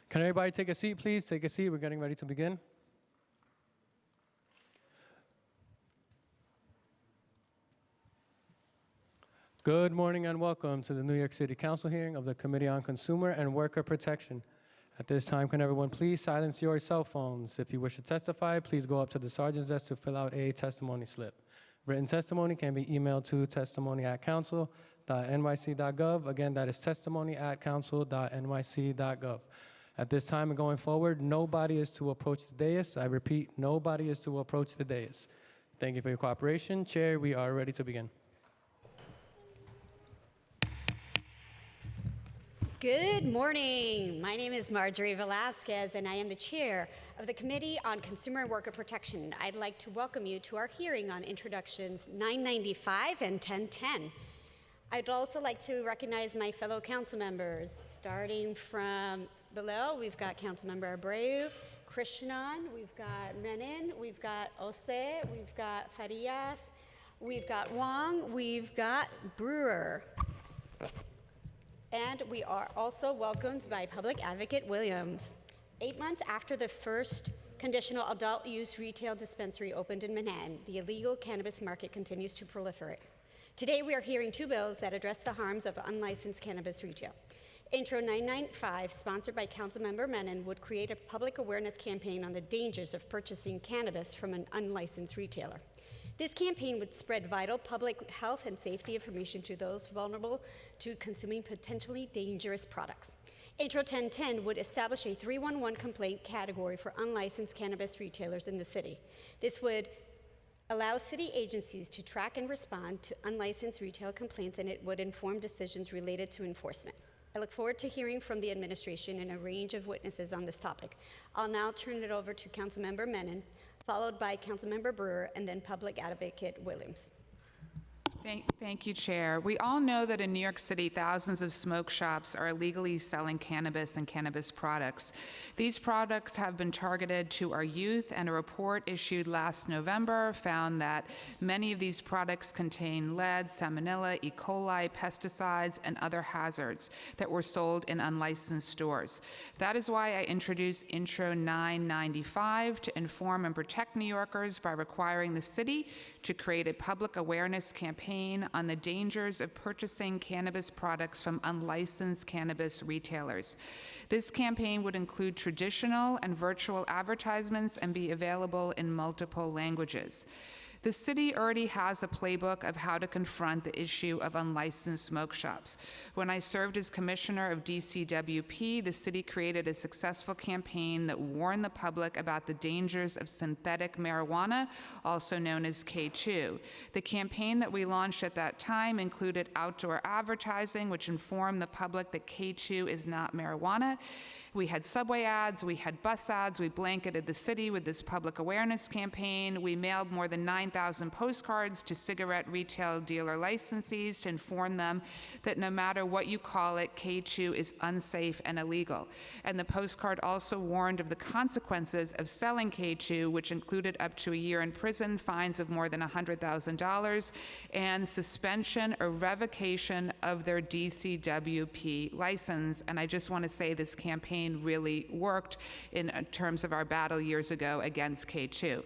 Can everybody take a seat, please? Take a seat. We're getting ready to begin. Good morning and welcome to the New York City Council hearing of the Committee on Consumer and Worker Protection. At this time, can everyone please silence your cell phones? If you wish to testify, please go up to the sergeant's desk to fill out a testimony slip. Written testimony can be emailed to testimony@council.nyc.gov. Again, that is testimony@council.nyc.gov. At this time and going forward, nobody is to approach the dais. I repeat, nobody is to approach the dais. Thank you for your cooperation. Chair, we are ready to begin. Good morning. My name is Marjorie Velasquez, and I am the chair of the Committee on Consumer and Worker Protection. I'd like to welcome you to our hearing on introductions 995 and 1010. I'd also like to recognize my fellow council members. Starting from below, we've got Councilmember Abreu, Krishnan, we've got Menon, we've got Ose, we've got Farias, we've got Wong, we've got Brewer. And we are also welcomed by Public Advocate Williams. 8 months after the first conditional adult use retail dispensary opened in Manhattan, the illegal cannabis market continues to proliferate. Today we are hearing two bills that address the harms of unlicensed cannabis retail. Intro 995, sponsored by Councilmember Menon, would create a public awareness campaign on the dangers of purchasing cannabis from an unlicensed retailer. This campaign would spread vital public health and safety information to those vulnerable to consuming potentially dangerous products. Intro 1010 would establish a 311 complaint category for unlicensed cannabis retailers in the city. This would allow city agencies to track and respond to unlicensed retail complaints, and it would inform decisions related to enforcement. I look forward to hearing from the administration and a range of witnesses on this topic. I'll now turn it over to Councilmember Menon, followed by Councilmember Brewer, and then Public Advocate Williams. Thank you, Chair. We all know that in New York City, thousands of smoke shops are illegally selling cannabis and cannabis products. These products have been targeted to our youth, and a report issued last November found that many of these products contain lead, salmonella, E. coli, pesticides, and other hazards that were sold in unlicensed stores. That is why I introduced Intro 995 to inform and protect New Yorkers by requiring the city to create a public awareness campaign on the dangers of purchasing cannabis products from unlicensed cannabis retailers. This campaign would include traditional and virtual advertisements and be available in multiple languages. The city already has a playbook of how to confront the issue of unlicensed smoke shops. When I served as commissioner of DCWP, the city created a successful campaign that warned the public about the dangers of synthetic marijuana, also known as K2. The campaign that we launched at that time included outdoor advertising, which informed the public that K2 is not marijuana. We had subway ads, we had bus ads, we blanketed the city with this public awareness campaign. We mailed more than 9,000 postcards to cigarette retail dealer licensees to inform them that no matter what you call it, K2 is unsafe and illegal. And the postcard also warned of the consequences of selling K2, which included up to a year in prison, fines of more than $100,000, and suspension or revocation of their DCWP license. And I just want to say this campaign really worked in terms of our battle years ago against K2.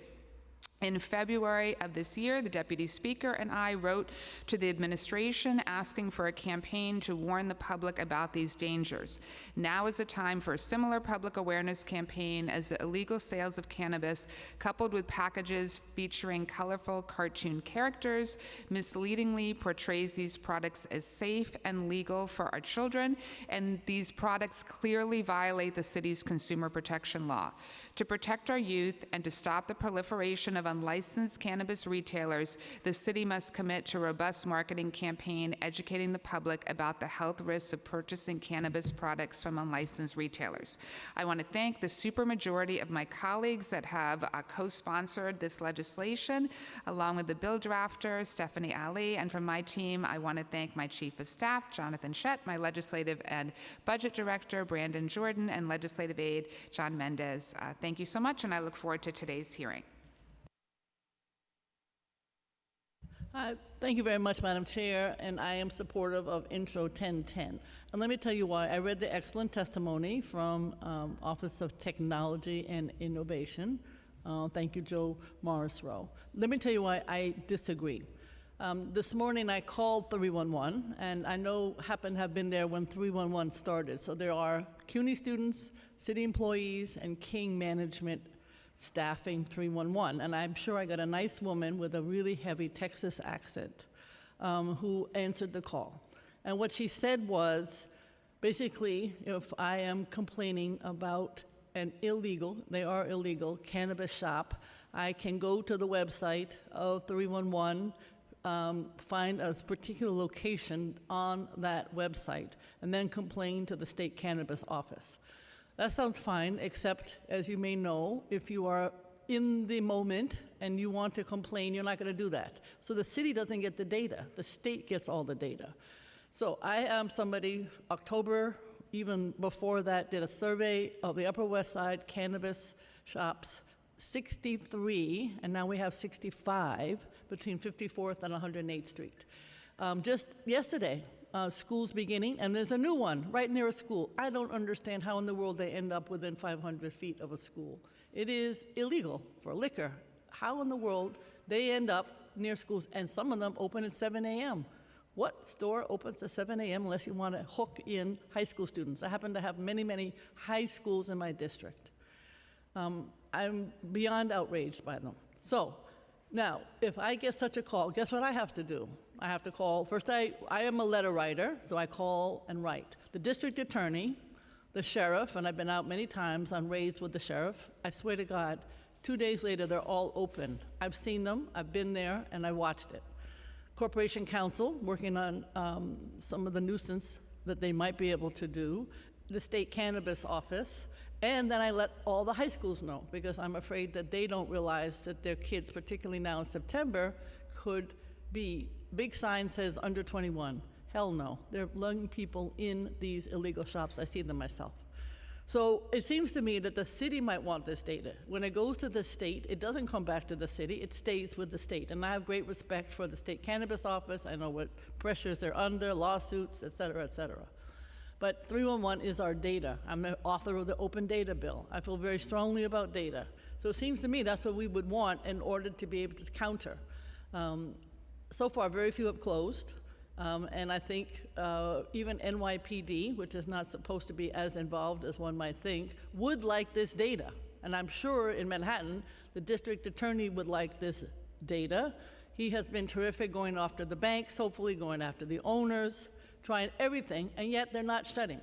In February of this year, the Deputy Speaker and I wrote to the administration asking for a campaign to warn the public about these dangers. Now is the time for a similar public awareness campaign, as the illegal sales of cannabis, coupled with packages featuring colorful cartoon characters, misleadingly portrays these products as safe and legal for our children, and these products clearly violate the city's consumer protection law. To protect our youth and to stop the proliferation of unlicensed cannabis retailers, the city must commit to a robust marketing campaign educating the public about the health risks of purchasing cannabis products from unlicensed retailers. I want to thank the supermajority of my colleagues that have co-sponsored this legislation, along with the bill drafter, Stephanie Ali, and from my team, I want to thank my Chief of Staff, Jonathan Shett, my Legislative and Budget Director, Brandon Jordan, and Legislative Aide, John Mendez. Thank you so much, and I look forward to today's hearing. Thank you very much, Madam Chair, and I am supportive of Intro 1010. And let me tell you why. I read the excellent testimony from Office of Technology and Innovation. Thank you, Joe Morrisroe. Let me tell you why I disagree. This morning I called 311, and I happen to have been there when 311 started. So there are CUNY students, city employees, and King management staffing 311. And I'm sure I got a nice woman with a really heavy Texas accent who answered the call. And what she said was, basically, if I am complaining about an illegal, they are illegal, cannabis shop, I can go to the website of 311, find a particular location on that website, and then complain to the state cannabis office. That sounds fine, except, as you may know, if you are in the moment and you want to complain, you're not going to do that. So the city doesn't get the data. The state gets all the data. So I am somebody, October, even before that, did a survey of the Upper West Side cannabis shops, 63, and now we have 65 between 54th and 108th Street. Just yesterday, school's beginning, and there's a new one right near a school. I don't understand how in the world they end up within 500 feet of a school. It is illegal for liquor. How in the world they end up near schools, and some of them open at 7 a.m. What store opens at 7 a.m. unless you want to hook in high school students? I happen to have many, many high schools in my district. I'm beyond outraged by them. So now, if I get such a call, guess what I have to do? I have to call, first I am a letter writer, so I call and write. The district attorney, the sheriff, and I've been out many times on raids with the sheriff. I swear to God, 2 days later, they're all open. I've seen them, I've been there, and I watched it. Corporation Counsel, working on some of the nuisance that they might be able to do, the state cannabis office, and then I let all the high schools know, because I'm afraid that they don't realize that their kids, particularly now in September, could be, big sign says under 21. Hell no. They're letting people in these illegal shops. I see them myself. So it seems to me that the city might want this data. When it goes to the state, it doesn't come back to the city, it stays with the state. And I have great respect for the state cannabis office. I know what pressures they're under, lawsuits, et cetera, et cetera. But 311 is our data. I'm the author of the open data bill. I feel very strongly about data. So it seems to me that's what we would want in order to be able to counter. So far, very few have closed. And I think even NYPD, which is not supposed to be as involved as one might think, would like this data. And I'm sure in Manhattan, the district attorney would like this data. He has been terrific going after the banks, hopefully going after the owners, trying everything, and yet they're not shutting.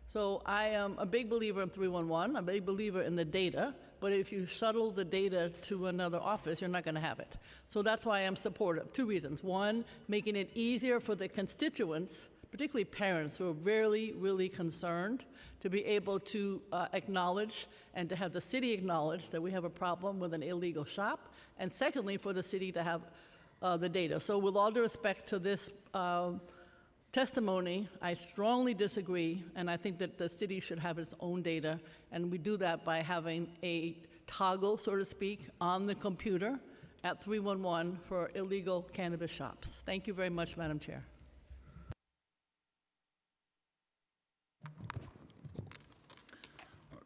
So I am a big believer in 311, I'm a big believer in the data, but if you shuttle the data to another office, you're not going to have it. So that's why I'm supportive. Two reasons. One, making it easier for the constituents, particularly parents who are really, really concerned, to be able to acknowledge and to have the city acknowledge that we have a problem with an illegal shop, and secondly, for the city to have the data. So with all due respect to this testimony, I strongly disagree, and I think that the city should have its own data, and we do that by having a toggle, so to speak, on the computer at 311 for illegal cannabis shops. Thank you very much, Madam Chair.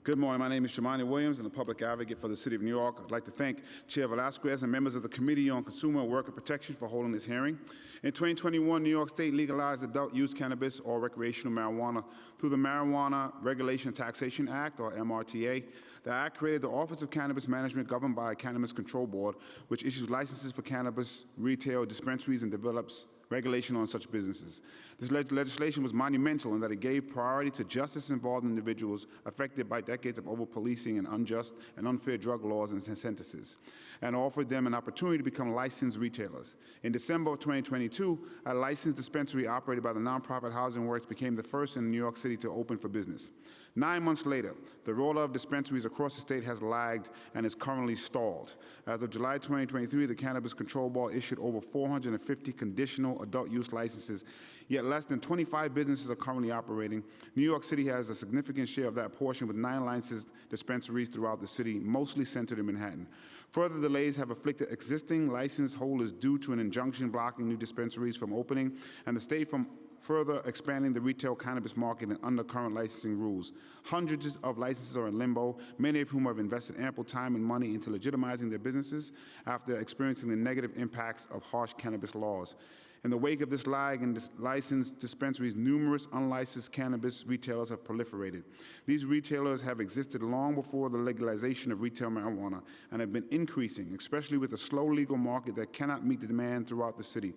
Good morning. My name is Shamani Williams. I'm the public advocate for the City of New York. I'd like to thank Chair Velasquez and members of the Committee on Consumer and Worker Protection for holding this hearing. In 2021, New York State legalized adult-use cannabis or recreational marijuana through the Marijuana Regulation and Taxation Act, or MRTA. The act created the Office of Cannabis Management, governed by a Cannabis Control Board, which issues licenses for cannabis retail dispensaries and develops regulation on such businesses. This legislation was monumental in that it gave priority to justice-involved individuals affected by decades of over-policing and unjust and unfair drug laws and sentences, and offered them an opportunity to become licensed retailers. In December of 2022, a licensed dispensary operated by the nonprofit Housing Works became the first in New York City to open for business. 9 months later, the rollout of dispensaries across the state has lagged and is currently stalled. As of July 2023, the Cannabis Control Board issued over 450 conditional adult use licenses, yet less than 25 businesses are currently operating. New York City has a significant share of that portion, with 9 licensed dispensaries throughout the city, mostly centered in Manhattan. Further delays have afflicted existing license holders due to an injunction blocking new dispensaries from opening and the state from further expanding the retail cannabis market and under current licensing rules. Hundreds of licenses are in limbo, many of whom have invested ample time and money into legitimizing their businesses after experiencing the negative impacts of harsh cannabis laws. In the wake of this lag in licensed dispensaries, numerous unlicensed cannabis retailers have proliferated. These retailers have existed long before the legalization of retail marijuana and have been increasing, especially with a slow legal market that cannot meet the demand throughout the city.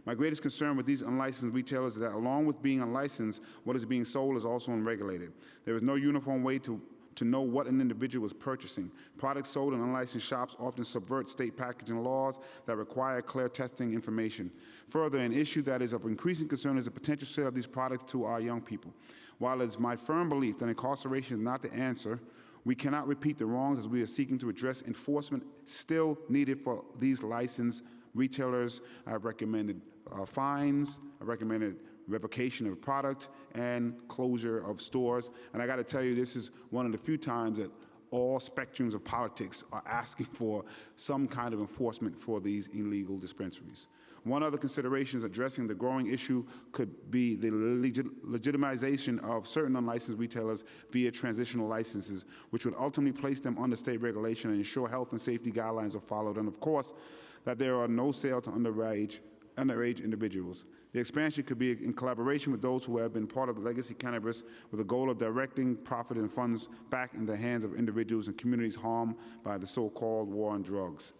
My greatest concern with these unlicensed retailers is that along with being unlicensed, what is being sold is also unregulated. There is no uniform way to know what an individual is purchasing. Products sold in unlicensed shops often subvert state packaging laws that require clear testing information. Further, an issue that is of increasing concern is the potential sale of these products to our young people. While it is my firm belief that incarceration is not the answer, we cannot repeat the wrongs as we are seeking to address enforcement still needed for these licensed retailers. I've recommended fines, I recommended revocation of product, and closure of stores. And I got to tell you, this is one of the few times that all spectrums of politics are asking for some kind of enforcement for these illegal dispensaries. One other consideration is addressing the growing issue could be the legitimization of certain unlicensed retailers via transitional licenses, which would ultimately place them under state regulation and ensure health and safety guidelines are followed, and of course, that there are no sale to underage individuals. The expansion could be in collaboration with those who have been part of legacy cannabis with the goal of directing profit and funds back in the hands of individuals and communities harmed by the so-called war on drugs.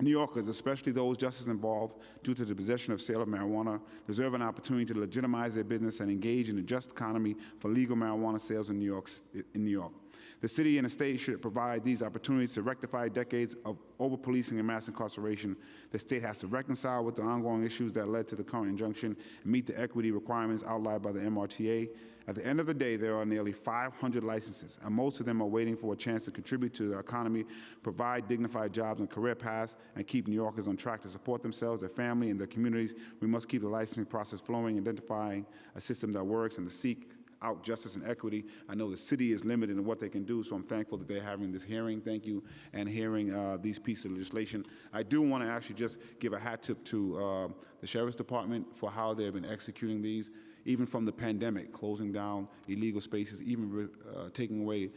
New Yorkers, especially those just as involved due to the possession of sale of marijuana, deserve an opportunity to legitimize their business and engage in a just economy for legal marijuana sales in New York. The city and the state should provide these opportunities to rectify decades of over-policing and mass incarceration. The state has to reconcile with the ongoing issues that led to the current injunction and meet the equity requirements outlined by the MRTA. At the end of the day, there are nearly 500 licenses, and most of them are waiting for a chance to contribute to the economy, provide dignified jobs and career paths, and keep New Yorkers on track to support themselves, their family, and their communities. We must keep the licensing process flowing, identifying a system that works, and to seek out justice and equity. I know the city is limited in what they can do, so I'm thankful that they're having this hearing. Thank you, and hearing these pieces of legislation. I do want to actually just give a hat tip to the Sheriff's Department for how they've been executing these, even from the pandemic, closing down illegal spaces, even taking away,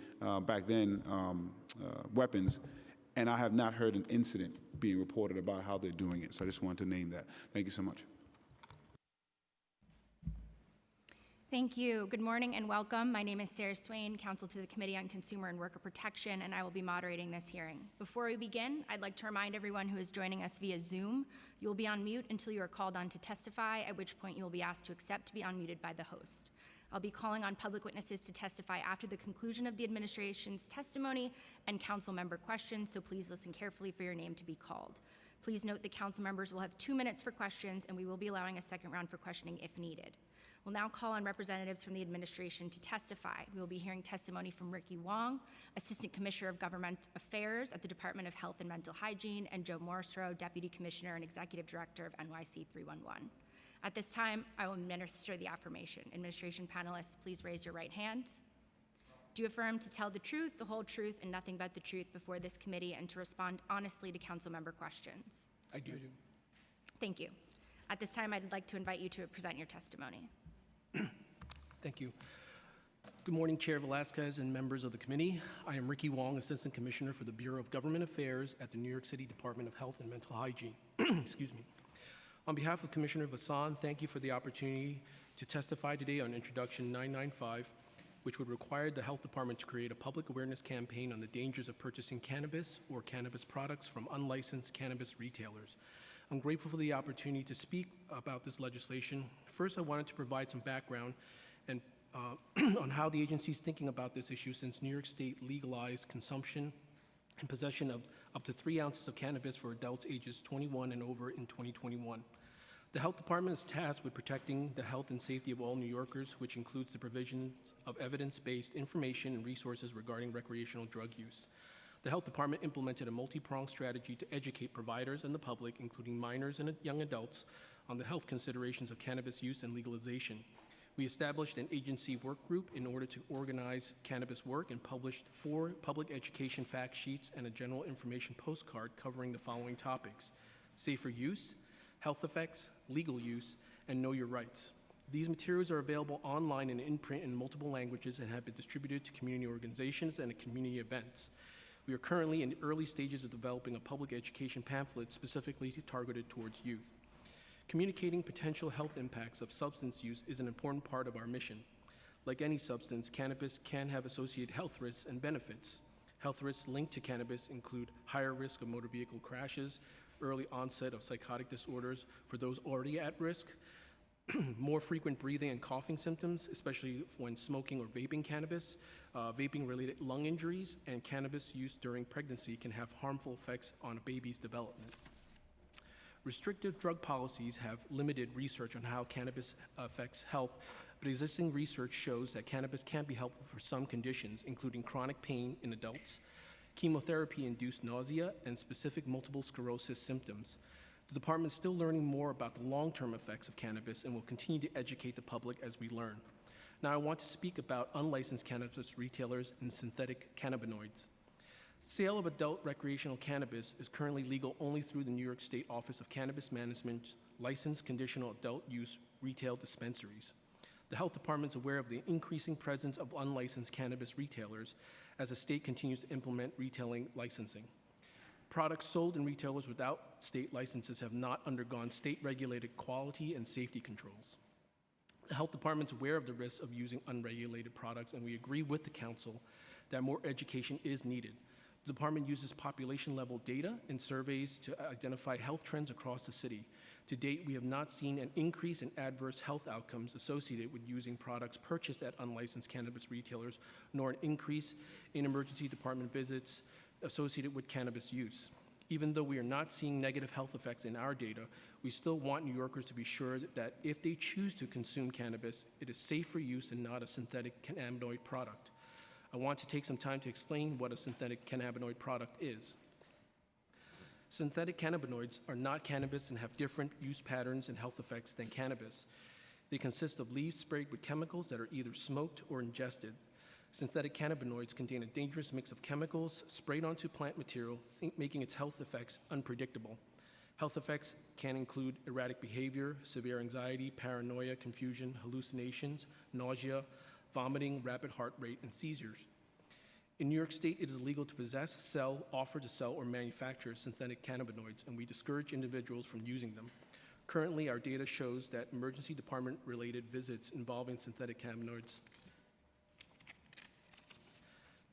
back then, weapons. And I have not heard an incident being reported about how they're doing it, so I just wanted to name that. Thank you so much. Thank you. Good morning and welcome. My name is Sarah Swain, counsel to the Committee on Consumer and Worker Protection, and I will be moderating this hearing. Before we begin, I'd like to remind everyone who is joining us via Zoom, you will be on mute until you are called on to testify, at which point you will be asked to accept to be unmuted by the host. I'll be calling on public witnesses to testify after the conclusion of the administration's testimony and council member questions, so please listen carefully for your name to be called. Please note that council members will have 2 minutes for questions, and we will be allowing a second round for questioning if needed. We'll now call on representatives from the administration to testify. We will be hearing testimony from Ricky Wong, Assistant Commissioner of Government Affairs at the Department of Health and Mental Hygiene, and Joe Morrisroe, Deputy Commissioner and Executive Director of NYC 311. At this time, I will administer the affirmation. Administration panelists, please raise your right hands. Do you affirm to tell the truth, the whole truth, and nothing but the truth before this committee and to respond honestly to council member questions? I do. Thank you. At this time, I'd like to invite you to present your testimony. Thank you. Good morning, Chair Velasquez and members of the committee. I am Ricky Wong, Assistant Commissioner for the Bureau of Government Affairs at the New York City Department of Health and Mental Hygiene. Excuse me. On behalf of Commissioner Vassan, thank you for the opportunity to testify today on Introduction 995, which would require the Health Department to create a public awareness campaign on the dangers of purchasing cannabis or cannabis products from unlicensed cannabis retailers. I'm grateful for the opportunity to speak about this legislation. First, I wanted to provide some background and on how the agency is thinking about this issue since New York State legalized consumption and possession of up to 3 ounces of cannabis for adults ages 21 and over in 2021. The Health Department is tasked with protecting the health and safety of all New Yorkers, which includes the provision of evidence-based information and resources regarding recreational drug use. The Health Department implemented a multi-pronged strategy to educate providers and the public, including minors and young adults, on the health considerations of cannabis use and legalization. We established an agency work group in order to organize cannabis work and published 4 public education fact sheets and a general information postcard covering the following topics: safer use, health effects, legal use, and know your rights. These materials are available online and in print in multiple languages and have been distributed to community organizations and community events. We are currently in the early stages of developing a public education pamphlet specifically targeted towards youth. Communicating potential health impacts of substance use is an important part of our mission. Like any substance, cannabis can have associated health risks and benefits. Health risks linked to cannabis include higher risk of motor vehicle crashes, early onset of psychotic disorders for those already at risk, more frequent breathing and coughing symptoms, especially when smoking or vaping cannabis, vaping-related lung injuries, and cannabis use during pregnancy can have harmful effects on a baby's development. Restrictive drug policies have limited research on how cannabis affects health, but existing research shows that cannabis can be helpful for some conditions, including chronic pain in adults, chemotherapy-induced nausea, and specific multiple sclerosis symptoms. The department is still learning more about the long-term effects of cannabis and will continue to educate the public as we learn. Now I want to speak about unlicensed cannabis retailers and synthetic cannabinoids. Sale of adult recreational cannabis is currently legal only through the New York State Office of Cannabis Management's licensed conditional adult use retail dispensaries. The health department is aware of the increasing presence of unlicensed cannabis retailers as the state continues to implement retailing licensing. Products sold in retailers without state licenses have not undergone state-regulated quality and safety controls. The health department is aware of the risks of using unregulated products, and we agree with the council that more education is needed. The department uses population-level data and surveys to identify health trends across the city. To date, we have not seen an increase in adverse health outcomes associated with using products purchased at unlicensed cannabis retailers, nor an increase in emergency department visits associated with cannabis use. Even though we are not seeing negative health effects in our data, we still want New Yorkers to be sure that if they choose to consume cannabis, it is safe for use and not a synthetic cannabinoid product. I want to take some time to explain what a synthetic cannabinoid product is. Synthetic cannabinoids are not cannabis and have different use patterns and health effects than cannabis. They consist of leaves sprayed with chemicals that are either smoked or ingested. Synthetic cannabinoids contain a dangerous mix of chemicals sprayed onto plant material, making its health effects unpredictable. Health effects can include erratic behavior, severe anxiety, paranoia, confusion, hallucinations, nausea, vomiting, rapid heart rate, and seizures. In New York State, it is illegal to possess, sell, offer to sell, or manufacture synthetic cannabinoids, and we discourage individuals from using them. Currently, our data shows that emergency department-related visits involving synthetic cannabinoids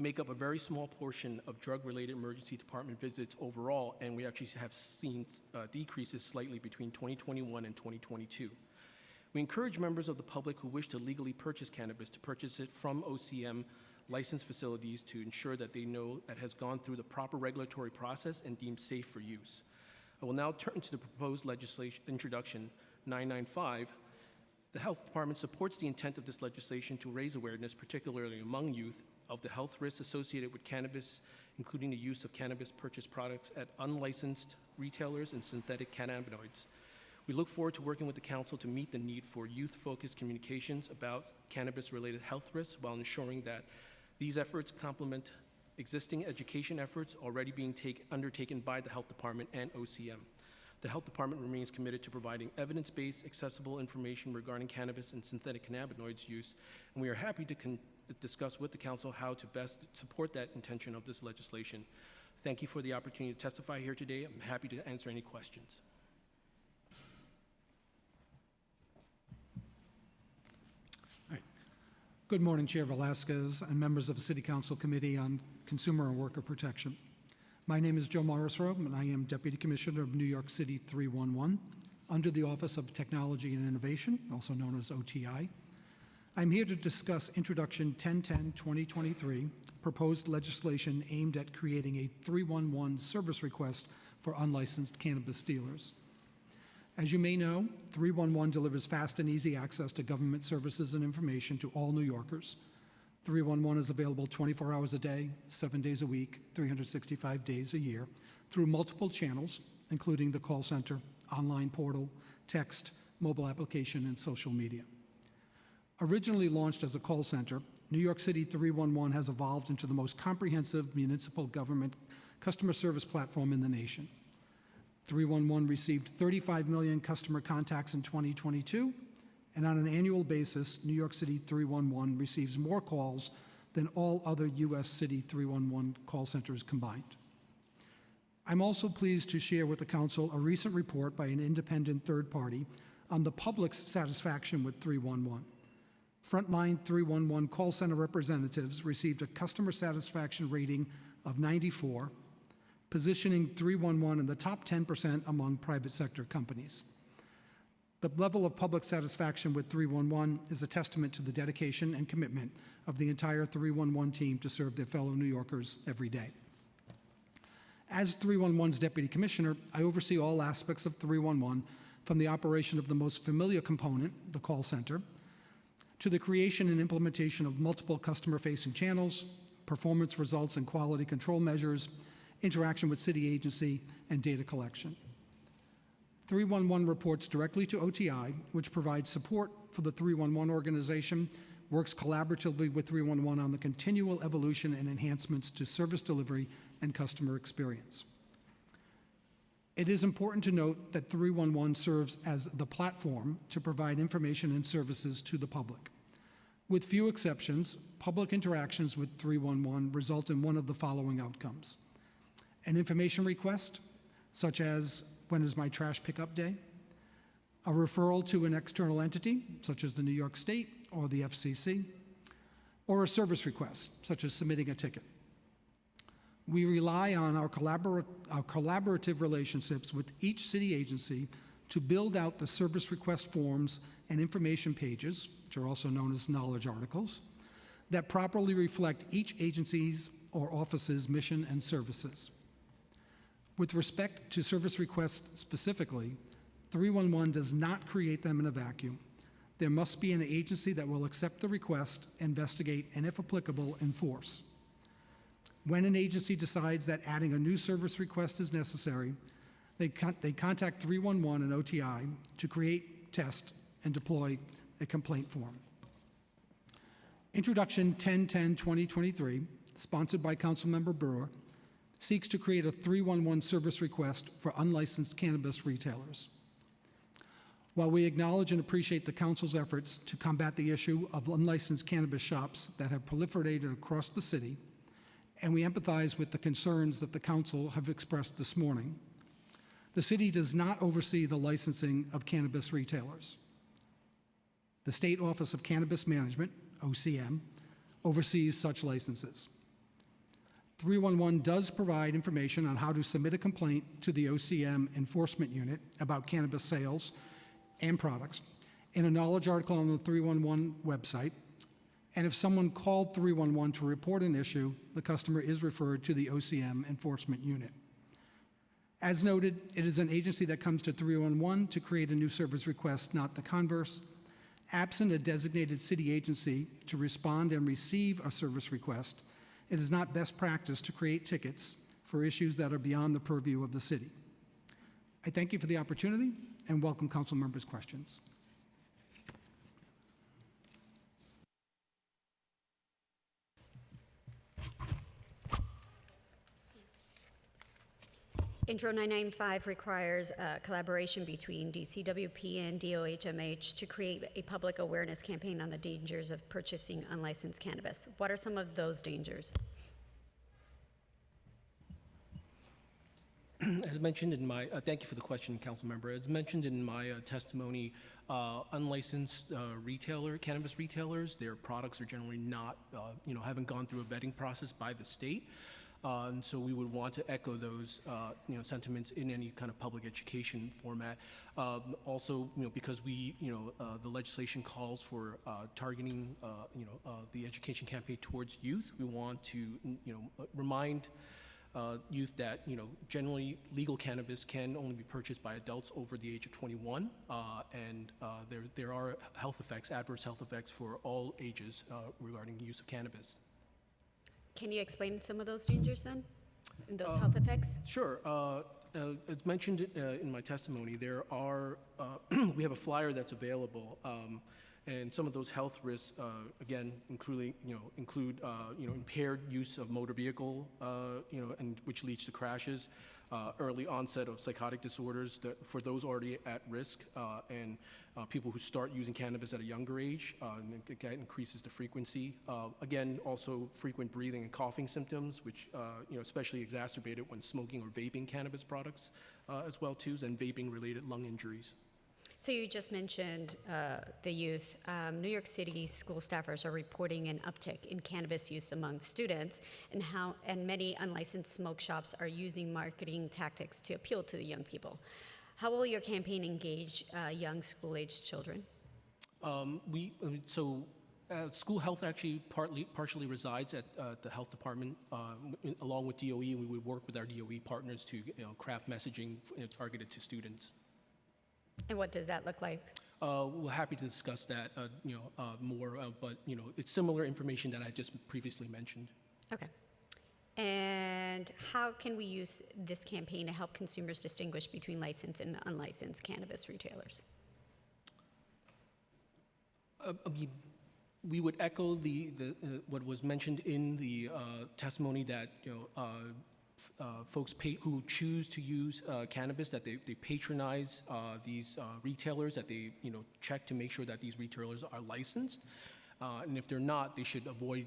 make up a very small portion of drug-related emergency department visits overall, and we actually have seen decreases slightly between 2021 and 2022. We encourage members of the public who wish to legally purchase cannabis to purchase it from OCM licensed facilities to ensure that they know that it has gone through the proper regulatory process and deemed safe for use. I will now turn to the proposed legislation introduction 995. The Health Department supports the intent of this legislation to raise awareness, particularly among youth, of the health risks associated with cannabis, including the use of cannabis purchased products at unlicensed retailers and synthetic cannabinoids. We look forward to working with the council to meet the need for youth-focused communications about cannabis-related health risks while ensuring that these efforts complement existing education efforts already being undertaken by the Health Department and OCM. The Health Department remains committed to providing evidence-based, accessible information regarding cannabis and synthetic cannabinoids use, and we are happy to discuss with the council how to best support that intention of this legislation. Thank you for the opportunity to testify here today. I'm happy to answer any questions. Good morning, Chair Velasquez and members of the City Council Committee on Consumer and Worker Protection. My name is Joe Morrisroe, and I am Deputy Commissioner of New York City 311 under the Office of Technology and Innovation, also known as OTI. I'm here to discuss Introduction 1010-2023, proposed legislation aimed at creating a 311 service request for unlicensed cannabis dealers. As you may know, 311 delivers fast and easy access to government services and information to all New Yorkers. 311 is available 24 hours a day, 7 days a week, 365 days a year, through multiple channels, including the call center, online portal, text, mobile application, and social media. Originally launched as a call center, New York City 311 has evolved into the most comprehensive municipal government customer service platform in the nation. 311 received 35 million customer contacts in 2022, and on an annual basis, New York City 311 receives more calls than all other U.S. City 311 call centers combined. I'm also pleased to share with the Council a recent report by an independent third party on the public's satisfaction with 311. Frontline 311 call center representatives received a customer satisfaction rating of 94, positioning 311 in the top 10% among private sector companies. The level of public satisfaction with 311 is a testament to the dedication and commitment of the entire 311 team to serve their fellow New Yorkers every day. As 311's Deputy Commissioner, I oversee all aspects of 311, from the operation of the most familiar component, the call center, to the creation and implementation of multiple customer-facing channels, performance results and quality control measures, interaction with city agency, and data collection. 311 reports directly to OTI, which provides support for the 311 organization, works collaboratively with 311 on the continual evolution and enhancements to service delivery and customer experience. It is important to note that 311 serves as the platform to provide information and services to the public. With few exceptions, public interactions with 311 result in one of the following outcomes: an information request, such as, when is my trash pickup day? A referral to an external entity, such as the New York State or the FCC, or a service request, such as submitting a ticket. We rely on our collaborative relationships with each city agency to build out the service request forms and information pages, which are also known as knowledge articles, that properly reflect each agency's or office's mission and services. With respect to service requests specifically, 311 does not create them in a vacuum. There must be an agency that will accept the request, investigate, and if applicable, enforce. When an agency decides that adding a new service request is necessary, they contact 311 and OTI to create, test, and deploy a complaint form. Introduction 1010-2023, sponsored by Councilmember Brewer, seeks to create a 311 service request for unlicensed cannabis retailers. While we acknowledge and appreciate the Council's efforts to combat the issue of unlicensed cannabis shops that have proliferated across the city, and we empathize with the concerns that the Council have expressed this morning, the city does not oversee the licensing of cannabis retailers. The State Office of Cannabis Management, OCM, oversees such licenses. 311 does provide information on how to submit a complaint to the OCM Enforcement Unit about cannabis sales and products in a knowledge article on the 311 website. And if someone called 311 to report an issue, the customer is referred to the OCM Enforcement Unit. As noted, it is an agency that comes to 311 to create a new service request, not the converse. Absent a designated city agency to respond and receive a service request, it is not best practice to create tickets for issues that are beyond the purview of the city. I thank you for the opportunity and welcome council members' questions. Intro 995 requires collaboration between DCWP and DOHMH to create a public awareness campaign on the dangers of purchasing unlicensed cannabis. What are some of those dangers? As mentioned in my, thank you for the question, Council Member. As mentioned in my testimony, unlicensed cannabis retailers, their products are generally not, haven't gone through a vetting process by the state. And so we would want to echo those, sentiments in any kind of public education format. Also, because we, the legislation calls for targeting, the education campaign towards youth. We want to, remind youth that, generally legal cannabis can only be purchased by adults over the age of 21, and there are adverse health effects for all ages regarding use of cannabis. Can you explain some of those dangers then, and those health effects? Sure. As mentioned in my testimony, there are we have a flyer that's available, And some of those health risks, again, include impaired use of motor vehicle, and which leads to crashes, early onset of psychotic disorders for those already at risk, and people who start using cannabis at a younger age, and again, increases the frequency. Again, also frequent breathing and coughing symptoms, which especially exacerbated when smoking or vaping cannabis products as well too, and vaping-related lung injuries. So you just mentioned the youth. New York City school staffers are reporting an uptick in cannabis use among students, and many unlicensed smoke shops are using marketing tactics to appeal to the young people. How will your campaign engage young school-aged children? School health actually partially resides at the health department, along with DOE, and we would work with our DOE partners to craft messaging targeted to students. And what does that look like? We're happy to discuss that more, but it's similar information that I just previously mentioned. Okay. And how can we use this campaign to help consumers distinguish between licensed and unlicensed cannabis retailers? We would echo what was mentioned in the testimony that folks who choose to use cannabis, that they patronize these retailers, that they check to make sure that these retailers are licensed, and if they're not, they should avoid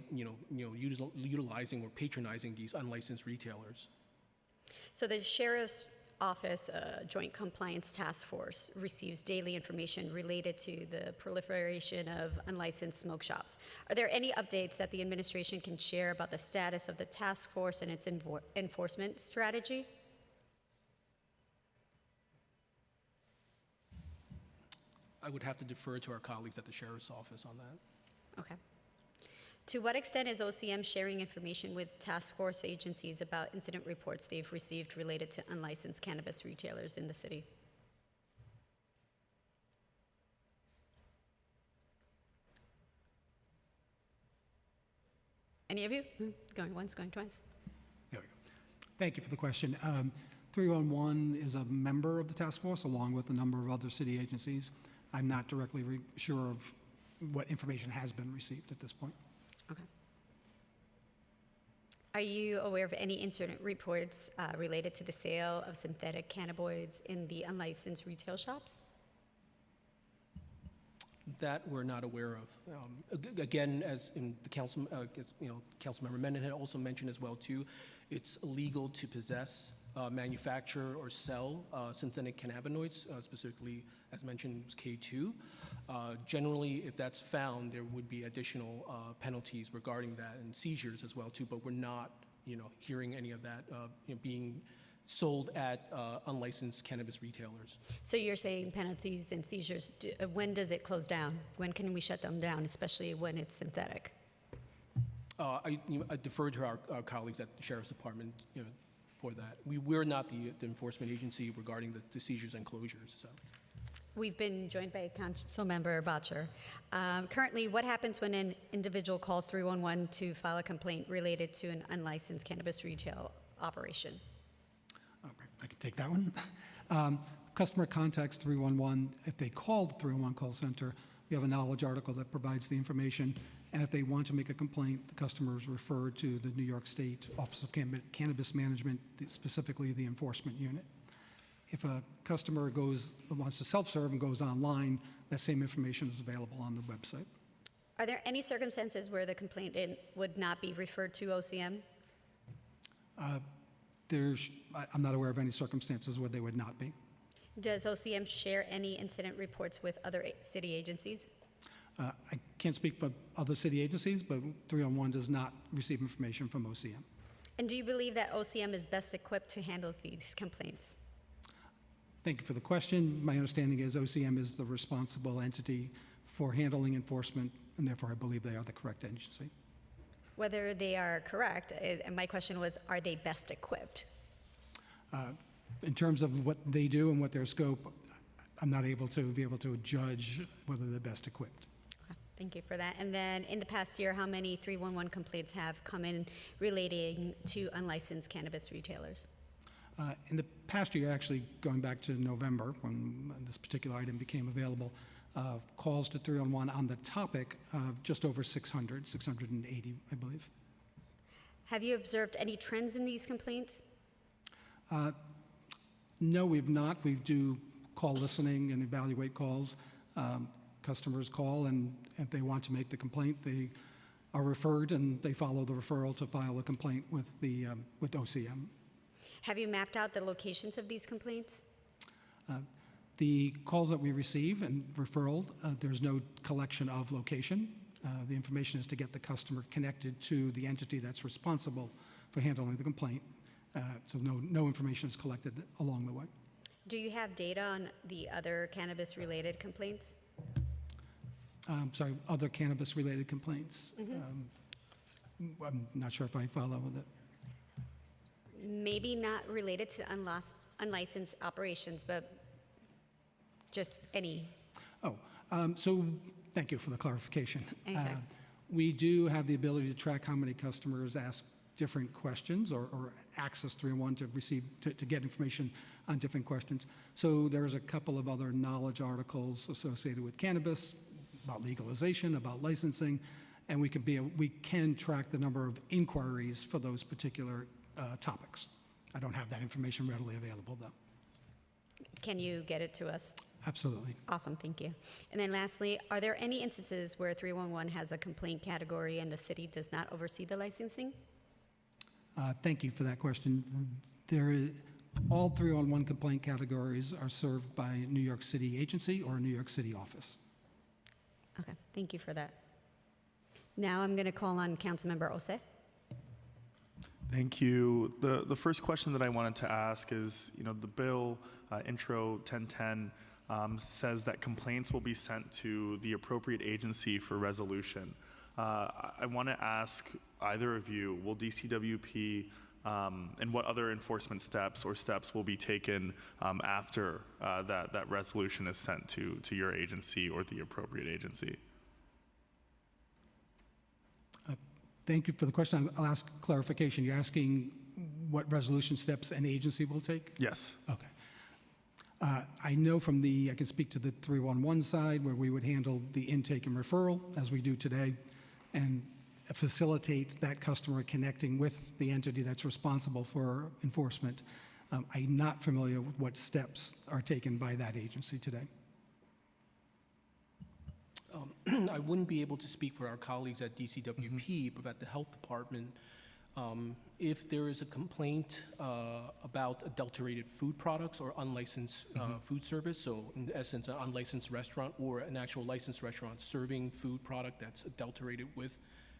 utilizing or patronizing these unlicensed retailers. So the Sheriff's Office Joint Compliance Task Force receives daily information related to the proliferation of unlicensed smoke shops. Are there any updates that the administration can share about the status of the task force and its enforcement strategy? I would have to defer to our colleagues at the Sheriff's Office on that. Okay. To what extent is OCM sharing information with task force agencies about incident reports they've received related to unlicensed cannabis retailers in the city? Any of you? Going once, going twice. There we go. Thank you for the question. 311 is a member of the task force along with a number of other city agencies. I'm not directly sure of what information has been received at this point. Okay. Are you aware of any incident reports related to the sale of synthetic cannabinoids in the unlicensed retail shops? That we're not aware of. Again, as in the council, Councilmember Menon had also mentioned as well too, it's illegal to possess, manufacture, or sell synthetic cannabinoids, specifically, as mentioned, K2. Generally, if that's found, there would be additional penalties regarding that and seizures as well too. But we're not, hearing any of that being sold at unlicensed cannabis retailers. So you're saying penalties and seizures. When does it close down? When can we shut them down, especially when it's synthetic? I defer to our colleagues at the Sheriff's Department, for that. We're not the enforcement agency regarding the seizures and closures. So. We've been joined by Councilmember Bottcher. Currently, what happens when an individual calls 311 to file a complaint related to an unlicensed cannabis retail operation? Okay, I can take that one. Customer contacts 311. If they call the 311 call center, we have a knowledge article that provides the information. And if they want to make a complaint, the customer is referred to the New York State Office of Cannabis Management, specifically the enforcement unit. If a customer wants to self-serve and goes online, that same information is available on the website. Are there any circumstances where the complainant would not be referred to OCM? I'm not aware of any circumstances where they would not be. Does OCM share any incident reports with other city agencies? I can't speak for other city agencies, but 311 does not receive information from OCM. And do you believe that OCM is best equipped to handle these complaints? Thank you for the question. My understanding is OCM is the responsible entity for handling enforcement, and therefore I believe they are the correct agency. Whether they are correct, and my question was, are they best equipped? In terms of what they do and what their scope, I'm not able to judge whether they're best equipped. Okay, thank you for that. And then in the past year, how many 311 complaints have come in relating to unlicensed cannabis retailers? In the past year, actually going back to November, when this particular item became available, calls to 311 on the topic, just over 600, 680, I believe. Have you observed any trends in these complaints? No, we've not. We do call listening and evaluate calls. Customers call, and if they want to make the complaint, they are referred, and they follow the referral to file a complaint with OCM. Have you mapped out the locations of these complaints? The calls that we receive and referral, there's no collection of location. The information is to get the customer connected to the entity that's responsible for handling the complaint. So no information is collected along the way. Do you have data on the other cannabis-related complaints? Sorry, other cannabis-related complaints. I'm not sure if I follow with it. Maybe not related to unlicensed operations, but just any. So thank you for the clarification. Anytime. We do have the ability to track how many customers ask different questions or access 311 to receive, to get information on different questions. So there's a couple of other knowledge articles associated with cannabis, about legalization, about licensing, and we can track the number of inquiries for those particular topics. I don't have that information readily available, though. Can you get it to us? Absolutely. Awesome, thank you. And then lastly, are there any instances where 311 has a complaint category and the city does not oversee the licensing? Thank you for that question. All 311 complaint categories are served by a New York City agency or a New York City office. Okay, thank you for that. Now I'm going to call on Councilmember Ose. Thank you. The first question that I wanted to ask is, the bill, Intro 1010, says that complaints will be sent to the appropriate agency for resolution. I want to ask either of you, will DCWP and what other enforcement steps will be taken after that resolution is sent to your agency or the appropriate agency? Thank you for the question. I'll ask clarification. You're asking what resolution steps an agency will take? Yes. Okay. I know I can speak to the 311 side where we would handle the intake and referral as we do today and facilitate that customer connecting with the entity that's responsible for enforcement. I'm not familiar with what steps are taken by that agency today. I wouldn't be able to speak for our colleagues at DCWP, but at the Health Department, if there is a complaint about adulterated food products or unlicensed food service, so in essence, an unlicensed restaurant or an actual licensed restaurant serving food product that's adulterated with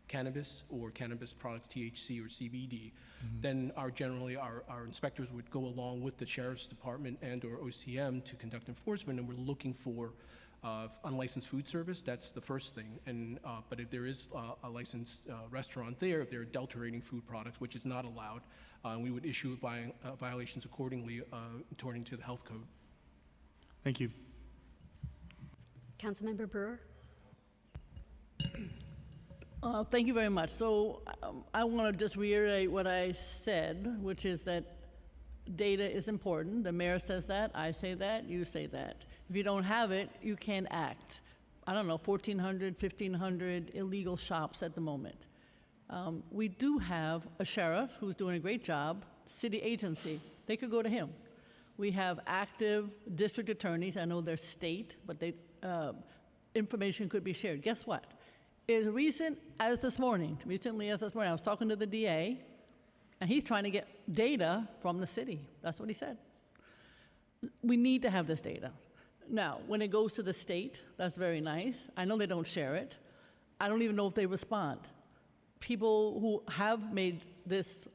cannabis or cannabis products, THC or CBD, then our inspectors would go along with the Sheriff's Department and or OCM to conduct enforcement, and we're looking for unlicensed food service. That's the first thing. And but if there is a licensed restaurant there, if they're adulterating food products, which is not allowed, we would issue violations accordingly according to the health code. Thank you. Councilmember Brewer. Thank you very much. So I want to just reiterate what I said, which is that data is important. The mayor says that, I say that, you say that. If you don't have it, you can't act. I don't know, 1,400, 1,500 illegal shops at the moment. We do have a sheriff who's doing a great job, city agency. They could go to him. We have active district attorneys. I know they're state, but information could be shared. Guess what? Recently as this morning, I was talking to the DA, and he's trying to get data from the city. That's what he said. We need to have this data. Now, when it goes to the state, that's very nice. I know they don't share it. I don't even know if they respond. People who have made this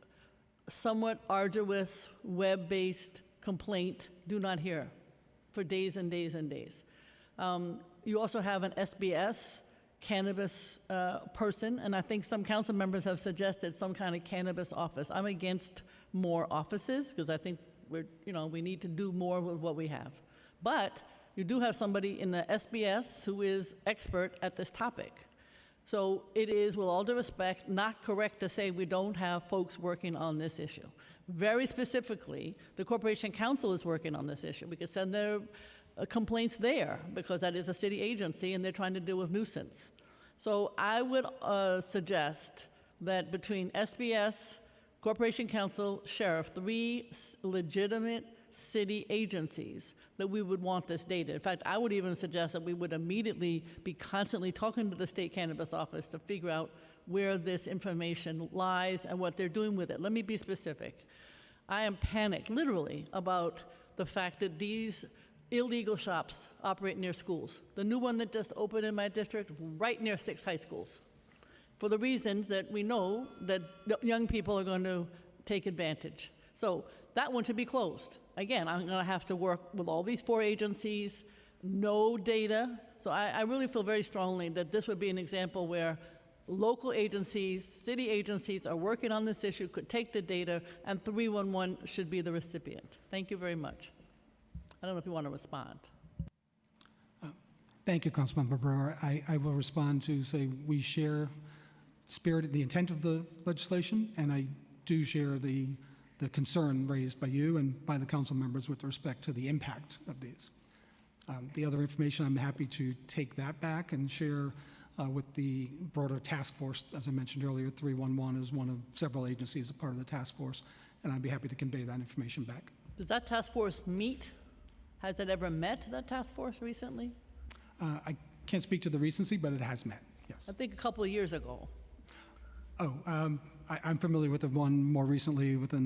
somewhat arduous web-based complaint do not hear for days and days and days. You also have an SBS cannabis person, and I think some council members have suggested some kind of cannabis office. I'm against more offices because I think we need to do more with what we have. But you do have somebody in the SBS who is expert at this topic. So it is, with all due respect, not correct to say we don't have folks working on this issue. Very specifically, the Corporation Council is working on this issue. We could send their complaints there, because that is a city agency and they're trying to deal with nuisance. So I would suggest that between SBS, Corporation Council, Sheriff, three legitimate city agencies, that we would want this data. In fact, I would even suggest that we would immediately be constantly talking to the State Cannabis Office to figure out where this information lies and what they're doing with it. Let me be specific. I am panicked, literally, about the fact that these illegal shops operate near schools. The new one that just opened in my district, right near 6 high schools, for the reasons that we know that young people are going to take advantage. So that one should be closed. Again, I'm going to have to work with all these 4 agencies, no data. So I really feel very strongly that this would be an example where local agencies, city agencies are working on this issue, could take the data, and 311 should be the recipient. Thank you very much. I don't know if you want to respond. Thank you, Councilmember Brewer. I will respond to say we share the intent of the legislation, and I do share the concern raised by you and by the council members with respect to the impact of these. The other information, I'm happy to take that back and share with the broader task force. As I mentioned earlier, 311 is one of several agencies, a part of the task force, and I'd be happy to convey that information back. Does that task force meet? Has it ever met, that task force, recently? I can't speak to the recency, but it has met, yes. I think a couple of years ago. Oh, I'm familiar with the one more recently within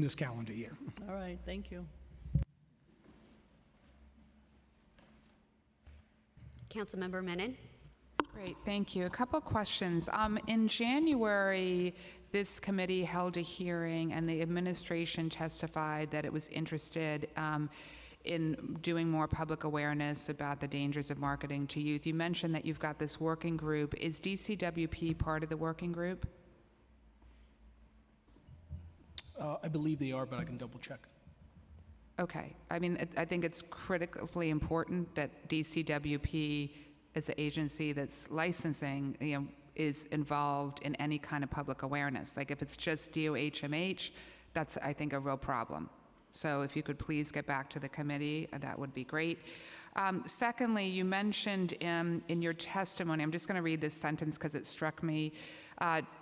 this calendar year. All right, thank you. Councilmember Menon. Great, thank you. A couple questions. In January, this committee held a hearing and the administration testified that it was interested in doing more public awareness about the dangers of marketing to youth. You mentioned that you've got this working group. Is DCWP part of the working group? I believe they are, but I can double check. Okay. I mean, I think it's critically important that DCWP, as an agency that's licensing, is involved in any kind of public awareness. Like if it's just DOHMH, that's, I think, a real problem. So if you could please get back to the committee, that would be great. Secondly, you mentioned in your testimony, I'm just going to read this sentence because it struck me.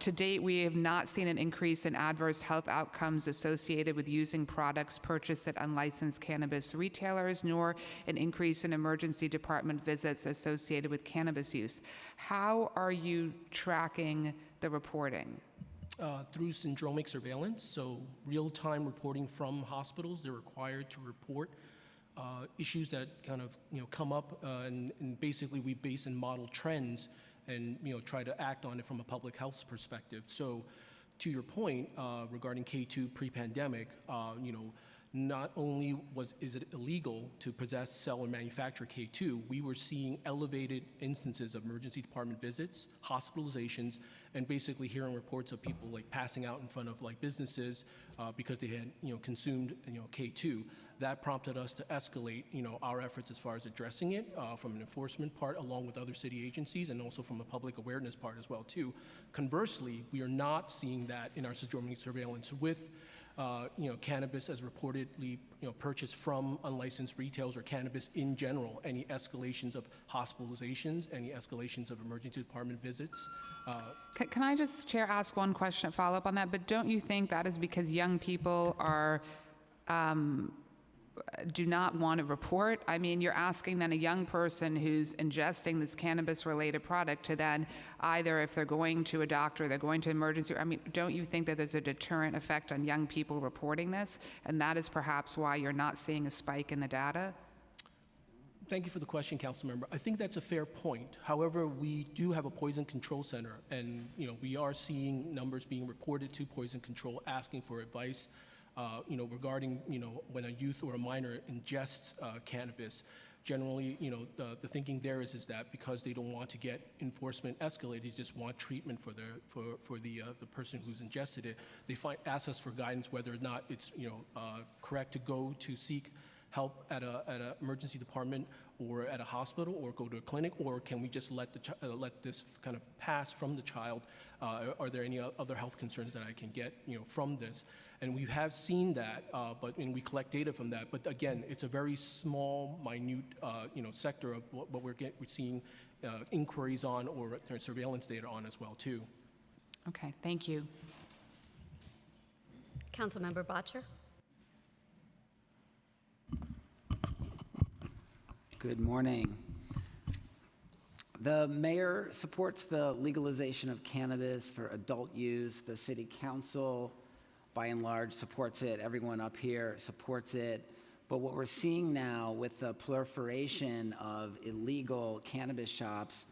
To date, we have not seen an increase in adverse health outcomes associated with using products purchased at unlicensed cannabis retailers, nor an increase in emergency department visits associated with cannabis use. How are you tracking the reporting? Through syndromic surveillance, so real-time reporting from hospitals. They're required to report issues that kind of come up, and basically we base and model trends and try to act on it from a public health perspective. So to your point regarding K2 pre-pandemic, not only is it illegal to possess, sell, or manufacture K2, we were seeing elevated instances of emergency department visits, hospitalizations, and basically hearing reports of people like passing out in front of like businesses because they had consumed K2. That prompted us to escalate our efforts as far as addressing it from an enforcement part, along with other city agencies, and also from a public awareness part as well too. Conversely, we are not seeing that in our syndromic surveillance with cannabis as reportedly purchased from unlicensed retailers, or cannabis in general, any escalations of hospitalizations, any escalations of emergency department visits. Can I just, Chair, ask one question, follow up on that? But don't you think that is because young people are do not want to report? I mean, you're asking then a young person who's ingesting this cannabis-related product to then either, if they're going to a doctor, they're going to emergency, I mean, don't you think that there's a deterrent effect on young people reporting this? And that is perhaps why you're not seeing a spike in the data? Thank you for the question, Councilmember. I think that's a fair point. However, we do have a poison control center, and we are seeing numbers being reported to poison control asking for advice. Regarding, when a youth or a minor ingests cannabis, generally, the thinking there is that because they don't want to get enforcement escalated, they just want treatment for the person who's ingested it. They ask us for guidance whether or not it's correct to go to seek help at an emergency department, or at a hospital, or go to a clinic, or can we just let let this kind of pass from the child? Are there any other health concerns that I can get, from this? And we have seen that, and we collect data from that. But again, it's a very small, minute, sector of what we're seeing inquiries on or surveillance data on as well too. Okay, thank you. Councilmember Bottcher. Good morning. The mayor supports the legalization of cannabis for adult use. The city council, by and large, supports it. Everyone up here supports it. But what we're seeing now with the proliferation of illegal cannabis shops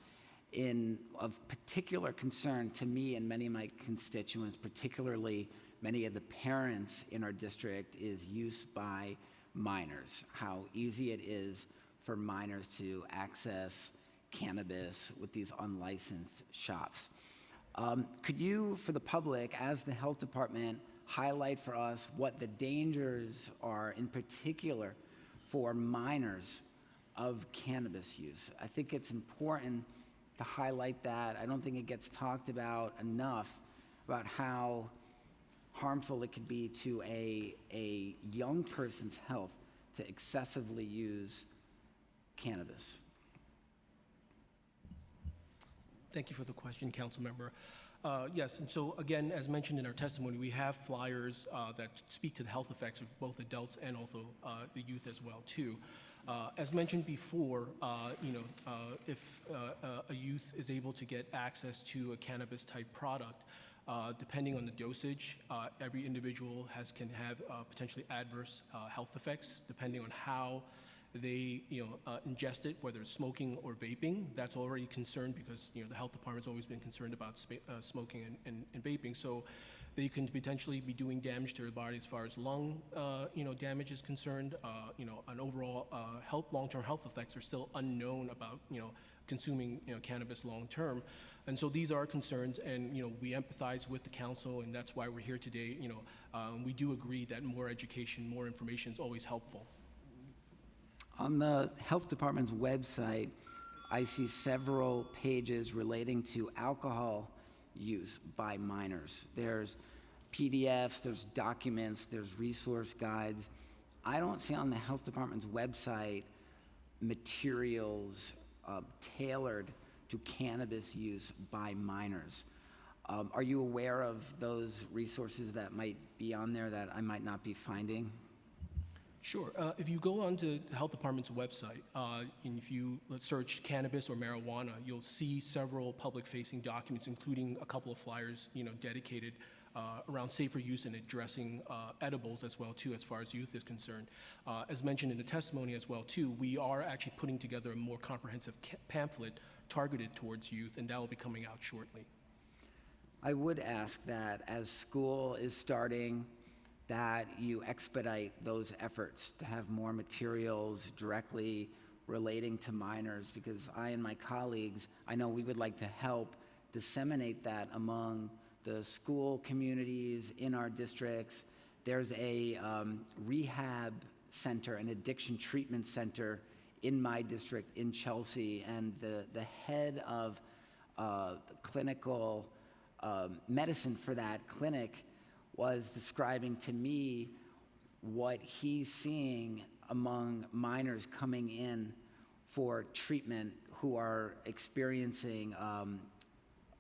of particular concern to me and many of my constituents, particularly many of the parents in our district, is use by minors, how easy it is for minors to access cannabis with these unlicensed shops. Could you, for the public, as the health department, highlight for us what the dangers are in particular for minors of cannabis use? I think it's important to highlight that. I don't think it gets talked about enough about how harmful it could be to a young person's health to excessively use cannabis. Thank you for the question, council member. Yes, and so again, as mentioned in our testimony, we have flyers that speak to the health effects of both adults and also the youth as well too. As mentioned before, if a youth is able to get access to a cannabis type product, depending on the dosage, every individual can have potentially adverse health effects depending on how they ingest it, whether it's smoking or vaping. That's already concerned because the health department's always been concerned about smoking and vaping. So they can potentially be doing damage to their body as far as lung damage is concerned. An overall long-term health effects are still unknown about consuming cannabis long-term. And so these are concerns, and we empathize with the council, and that's why we're here today. We do agree that more education, more information is always helpful. On the health department's website, I see several pages relating to alcohol use by minors. There's PDFs, there's documents, there's resource guides. I don't see on the health department's website materials tailored to cannabis use by minors. Are you aware of those resources that might be on there that I might not be finding? Sure. If you go onto the health department's website, and if you search cannabis or marijuana, you'll see several public-facing documents, including a couple of flyers, dedicated around safer use and addressing edibles as well too, as far as youth is concerned. As mentioned in the testimony as well too, we are actually putting together a more comprehensive pamphlet targeted towards youth, and that will be coming out shortly. I would ask that as school is starting, that you expedite those efforts to have more materials directly relating to minors, because I and my colleagues, I know we would like to help disseminate that among the school communities in our districts. There's a rehab center, an addiction treatment center in my district in Chelsea, and the head of clinical medicine for that clinic was describing to me what he's seeing among minors coming in for treatment who are experiencing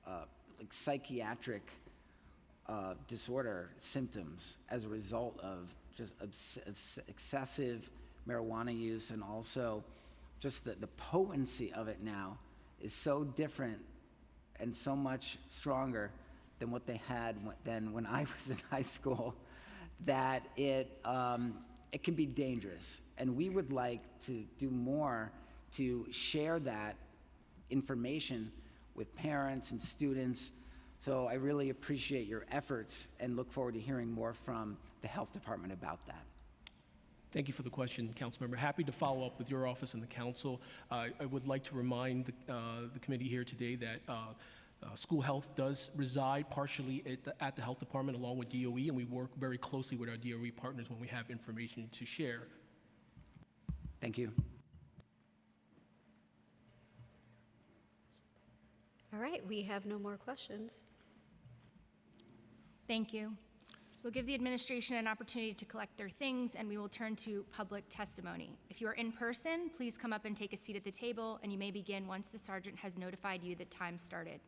like psychiatric disorder symptoms as a result of just excessive marijuana use, and also just the potency of it now is so different and so much stronger than what they had then when I was in high school, that it can be dangerous. And we would like to do more to share that information with parents and students. So I really appreciate your efforts and look forward to hearing more from the health department about that. Thank you for the question, Councilmember. Happy to follow up with your office and the council. I would like to remind the committee here today that school health does reside partially at the health department along with DOE, and we work very closely with our DOE partners when we have information to share. Thank you. All right, we have no more questions. Thank you. We'll give the administration an opportunity to collect their things, and we will turn to public testimony. If you are in person, please come up and take a seat at the table, and you may begin once the sergeant has notified you that time started.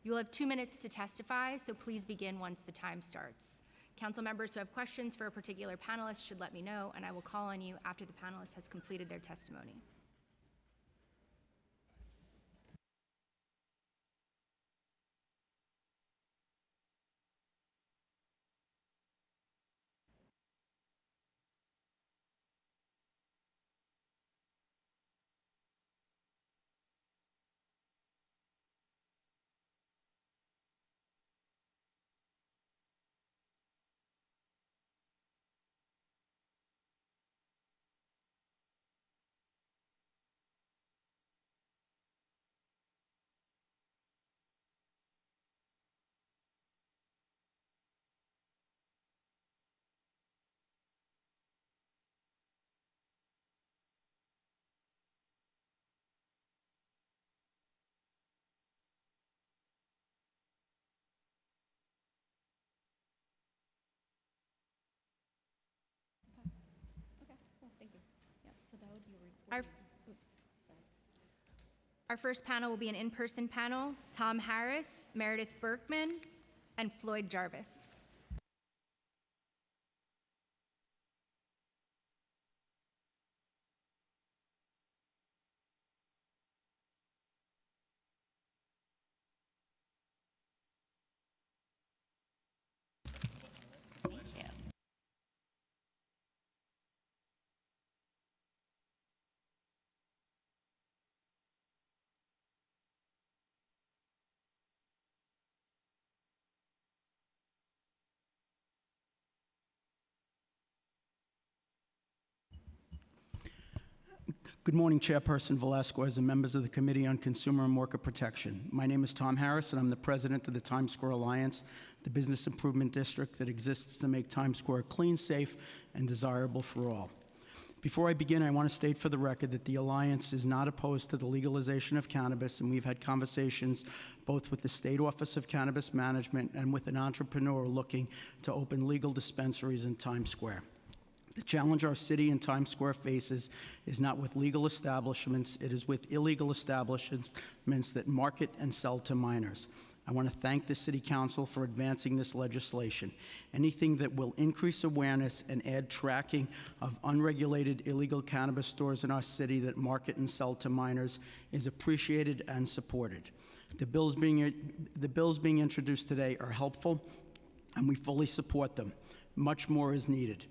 You will have 2 minutes to testify, so please begin once the time starts. Council members who have questions for a particular panelist should let me know, and I will call on you after the panelist has completed their testimony. Our first panel will be an in-person panel. Tom Harris, Meredith Berkman, and Floyd Jarvis. Good morning, Chairperson Velasquez and members of the Committee on Consumer and Worker Protection. My name is Tom Harris, and I'm the president of the Times Square Alliance, the business improvement district that exists to make Times Square clean, safe, and desirable for all. Before I begin, I want to state for the record that the Alliance is not opposed to the legalization of cannabis, and we've had conversations both with the State Office of Cannabis Management and with an entrepreneur looking to open legal dispensaries in Times Square. The challenge our city and Times Square faces is not with legal establishments, it is with illegal establishments that market and sell to minors. I want to thank the City Council for advancing this legislation. Anything that will increase awareness and add tracking of unregulated illegal cannabis stores in our city that market and sell to minors is appreciated and supported. The bills being introduced today are helpful, and we fully support them. Much more is needed.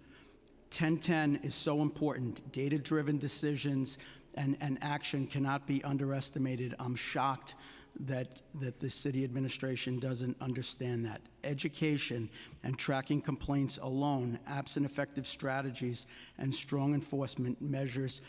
1010 is so important. Data-driven decisions and action cannot be underestimated. I'm shocked that the city administration doesn't understand that. Education and tracking complaints alone, absent effective strategies and strong enforcement measures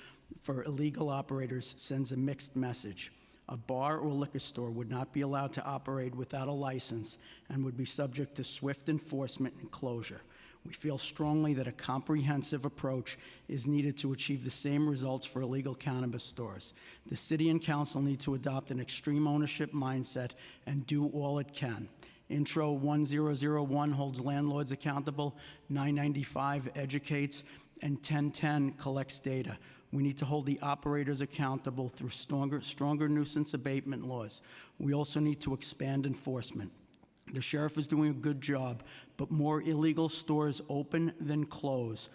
for illegal operators, sends a mixed message. A bar or liquor store would not be allowed to operate without a license and would be subject to swift enforcement and closure. We feel strongly that a comprehensive approach is needed to achieve the same results for illegal cannabis stores. The city and council need to adopt an extreme ownership mindset and do all it can. Intro 1001 holds landlords accountable, 995 educates, and 1010 collects data. We need to hold the operators accountable through stronger nuisance abatement laws. We also need to expand enforcement. The sheriff is doing a good job, but more illegal stores open than close,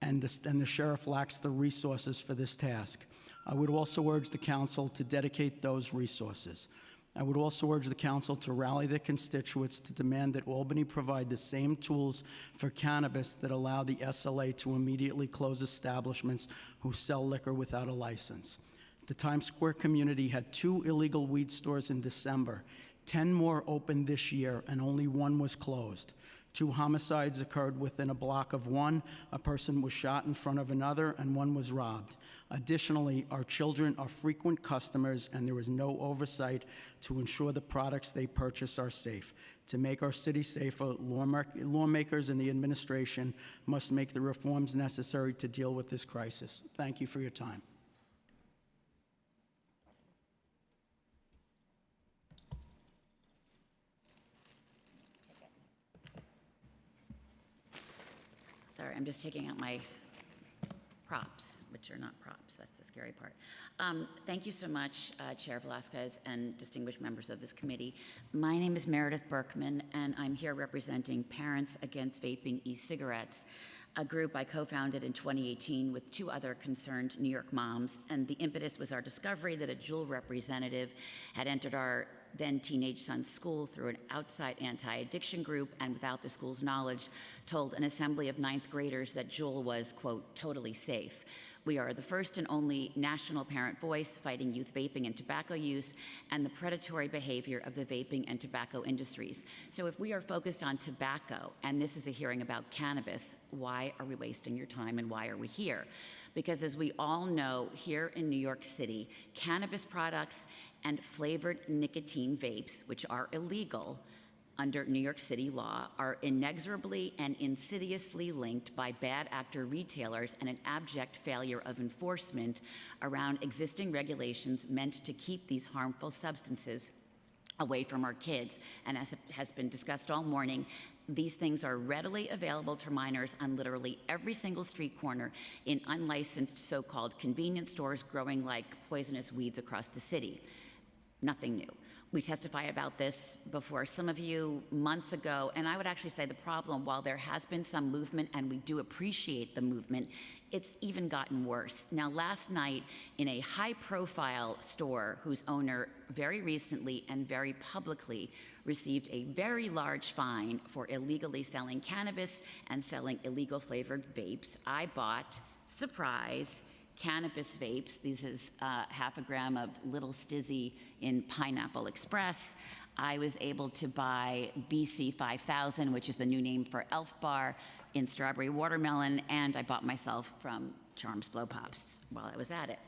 and the sheriff lacks the resources for this task. I would also urge the council to dedicate those resources. I would also urge the council to rally their constituents to demand that Albany provide the same tools for cannabis that allow the SLA to immediately close establishments who sell liquor without a license. The Times Square community had 2 illegal weed stores in December. 10 more opened this year, and only 1 was closed. 2 homicides occurred within a block of one. A person was shot in front of another, and 1 was robbed. Additionally, our children are frequent customers, and there is no oversight to ensure the products they purchase are safe. To make our city safer, lawmakers and the administration must make the reforms necessary to deal with this crisis. Thank you for your time. Sorry, I'm just taking out my props, which are not props. That's the scary part. Thank you so much, Chair Velasquez and distinguished members of this committee. My name is Meredith Berkman, and I'm here representing Parents Against Vaping E-Cigarettes, a group I co-founded in 2018 with 2 other concerned New York moms. And the impetus was our discovery that a Juul representative had entered our then teenage son's school through an outside anti-addiction group, and without the school's knowledge, told an assembly of 9th graders that Juul was, quote, totally safe. We are the first and only national parent voice fighting youth vaping and tobacco use and the predatory behavior of the vaping and tobacco industries. So if we are focused on tobacco, and this is a hearing about cannabis, why are we wasting your time and why are we here? Because as we all know, here in New York City, cannabis products and flavored nicotine vapes, which are illegal under New York City law, are inexorably and insidiously linked by bad actor retailers and an abject failure of enforcement around existing regulations meant to keep these harmful substances away from our kids. And as has been discussed all morning, these things are readily available to minors on literally every single street corner in unlicensed so-called convenience stores growing like poisonous weeds across the city. Nothing new. We testified about this before some of you months ago, and I would actually say the problem, while there has been some movement and we do appreciate the movement, it's even gotten worse. Now, last night in a high-profile store whose owner very recently and very publicly received a very large fine for illegally selling cannabis and selling illegal flavored vapes, I bought, surprise, cannabis vapes. This is half a gram of Little Stizzy in Pineapple Express. I was able to buy BC 5000, which is the new name for Elf Bar, in Strawberry Watermelon, and I bought myself from Charms Blow Pops while I was at it.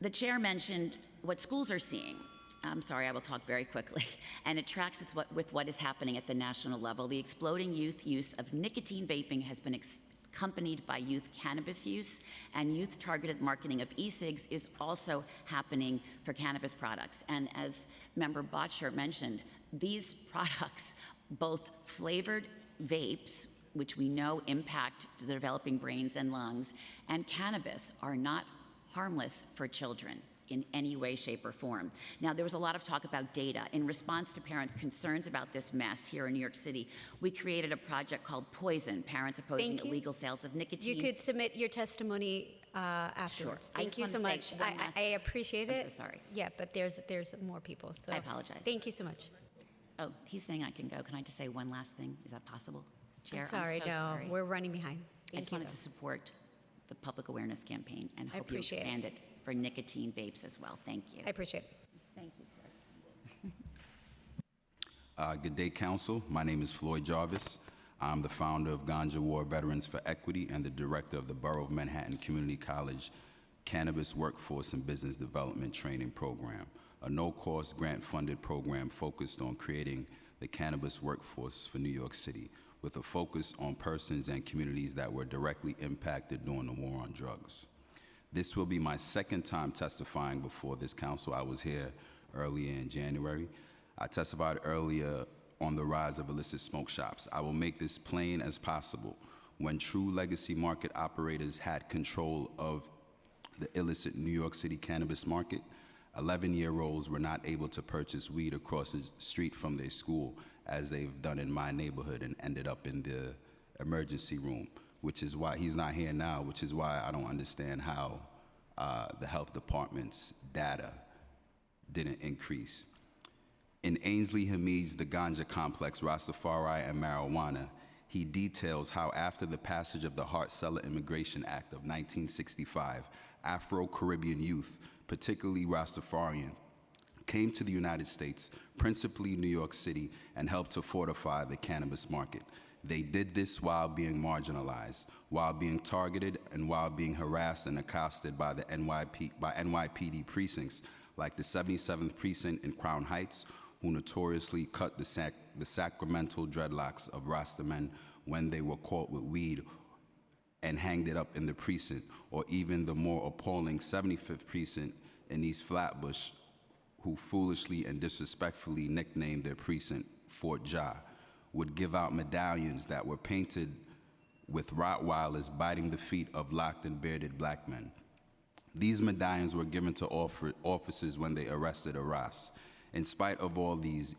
The chair mentioned what schools are seeing. I'm sorry, I will talk very quickly. And it tracks with what is happening at the national level. The exploding youth use of nicotine vaping has been accompanied by youth cannabis use, and youth-targeted marketing of e-cigs is also happening for cannabis products. And as Member Botcher mentioned, these products, both flavored vapes, which we know impact the developing brains and lungs, and cannabis are not harmless for children in any way, shape, or form. Now, there was a lot of talk about data. In response to parent concerns about this mess here in New York City, we created a project called Poison, Parents Opposing Illegal Sales of Nicotine. You could submit your testimony afterwards. Sure. Thank you so much. I appreciate it. I'm so sorry. Yeah, but there's more people, so. I apologize. Thank you so much. Oh, he's saying I can go. Can I just say one last thing? Is that possible, Chair? I'm sorry, so no, sorry. we're running behind. I just wanted to support the public awareness campaign and hope you appreciate it. expand it for nicotine vapes as well. Thank you. I appreciate it. Thank you, sir. Good day, Council. My name is Floyd Jarvis. I'm the founder of Ganja War Veterans for Equity and the director of the Borough of Manhattan Community College Cannabis Workforce and Business Development Training Program, a no-cost grant-funded program focused on creating the cannabis workforce for New York City, with a focus on persons and communities that were directly impacted during the war on drugs. This will be my second time testifying before this council. I was here earlier in January. I testified earlier on the rise of illicit smoke shops. I will make this plain as possible. When true legacy market operators had control of the illicit New York City cannabis market, 11-year-olds were not able to purchase weed across the street from their school, as they've done in my neighborhood and ended up in the emergency room, which is why he's not here now, which is why I don't understand how the health department's data didn't increase. In Ainsley Hamid's The Ganja Complex, Rastafari and Marijuana, he details how after the passage of the Hart-Celler Immigration Act of 1965, Afro-Caribbean youth, particularly Rastafarian, came to the United States, principally New York City, and helped to fortify the cannabis market. They did this while being marginalized, while being targeted, and while being harassed and accosted by the NYPD precincts, like the 77th Precinct in Crown Heights, who notoriously cut the sacramental dreadlocks of Rastamen when they were caught with weed and hanged it up in the precinct, or even the more appalling 75th Precinct in East Flatbush, who foolishly and disrespectfully nicknamed their precinct Fort Ja, would give out medallions that were painted with Rottweilers biting the feet of locked and bearded black men. These medallions were given to officers when they arrested Arras. In spite of all these,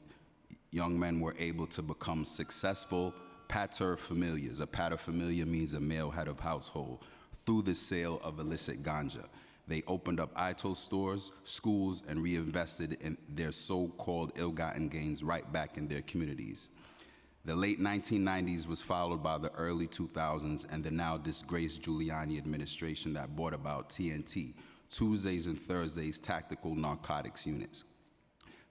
young men were able to become successful paterfamilias. A paterfamilia means a male head of household, through the sale of illicit ganja. They opened up ITO stores, schools, and reinvested in their so-called ill-gotten gains right back in their communities. The late 1990s was followed by the early 2000s and the now disgraced Giuliani administration that brought about TNT, Tuesdays and Thursdays Tactical Narcotics Units.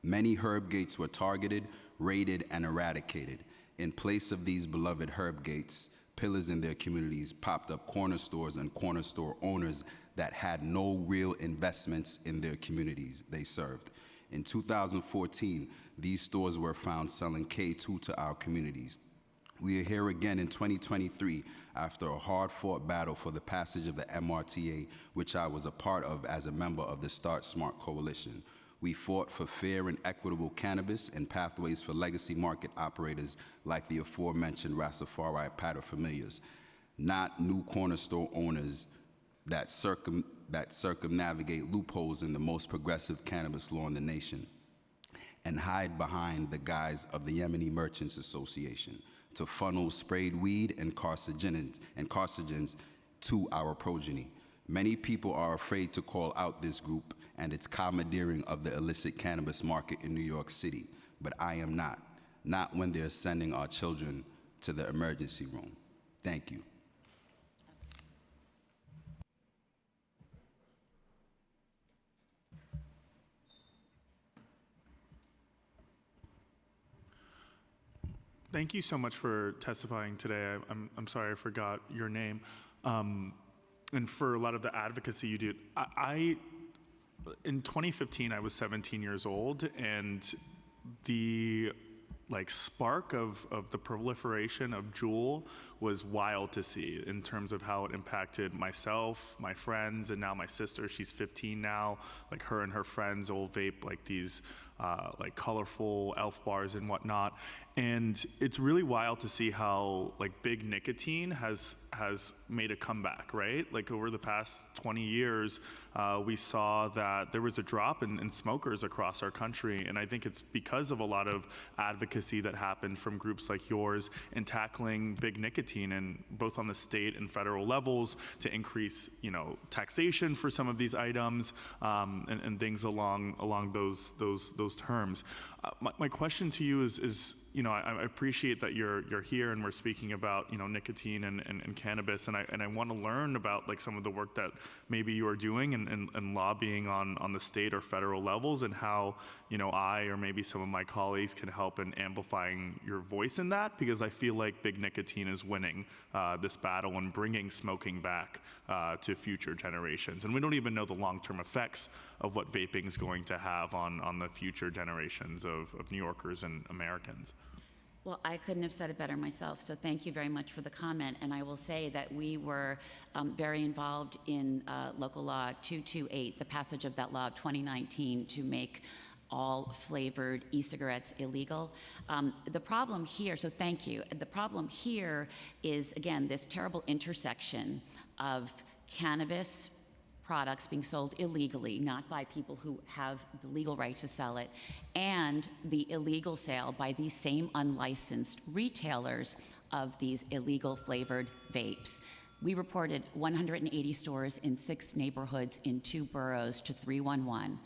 Many herb gates were targeted, raided, and eradicated. In place of these beloved herb gates, pillars in their communities popped up corner stores and corner store owners that had no real investments in their communities they served. In 2014, these stores were found selling K2 to our communities. We are here again in 2023 after a hard-fought battle for the passage of the MRTA, which I was a part of as a member of the Start Smart Coalition. We fought for fair and equitable cannabis and pathways for legacy market operators like the aforementioned Rastafari paterfamilias, not new corner store owners that circumnavigate loopholes in the most progressive cannabis law in the nation and hide behind the guise of the Yemeni Merchants Association to funnel sprayed weed and carcinogens to our progeny. Many people are afraid to call out this group and its commandeering of the illicit cannabis market in New York City, but I am not when they're sending our children to the emergency room. Thank you. Thank you so much for testifying today. I'm sorry I forgot your name. And for a lot of the advocacy you do. In 2015, I was 17 years old, and the spark of the proliferation of Juul was wild to see in terms of how it impacted myself, my friends, and now my sister. She's 15 now. Her and her friends all vape these colorful elf bars and whatnot. And it's really wild to see how big nicotine has made a comeback, right? Over the past 20 years, we saw that there was a drop in smokers across our country. And I think it's because of a lot of advocacy that happened from groups like yours in tackling big nicotine, and both on the state and federal levels to increase, taxation for some of these items, and things along those terms. My question to you is I appreciate that you're here and we're speaking about nicotine and cannabis, and I want to learn about some of the work that maybe you are doing and lobbying on the state or federal levels, and how I or maybe some of my colleagues can help in amplifying your voice in that, because I feel like big nicotine is winning this battle and bringing smoking back to future generations, and we don't even know the long-term effects of what vaping is going to have on the future generations of New Yorkers and Americans. Well, I couldn't have said it better myself, so thank you very much for the comment. And I will say that we were very involved in local law 228, the passage of that law of 2019 to make all flavored e-cigarettes illegal. The problem here, so thank you. The problem here is, again, this terrible intersection of cannabis products being sold illegally, not by people who have the legal right to sell it, and the illegal sale by these same unlicensed retailers of these illegal flavored vapes. We reported 180 stores in 6 neighborhoods in 2 boroughs to 311.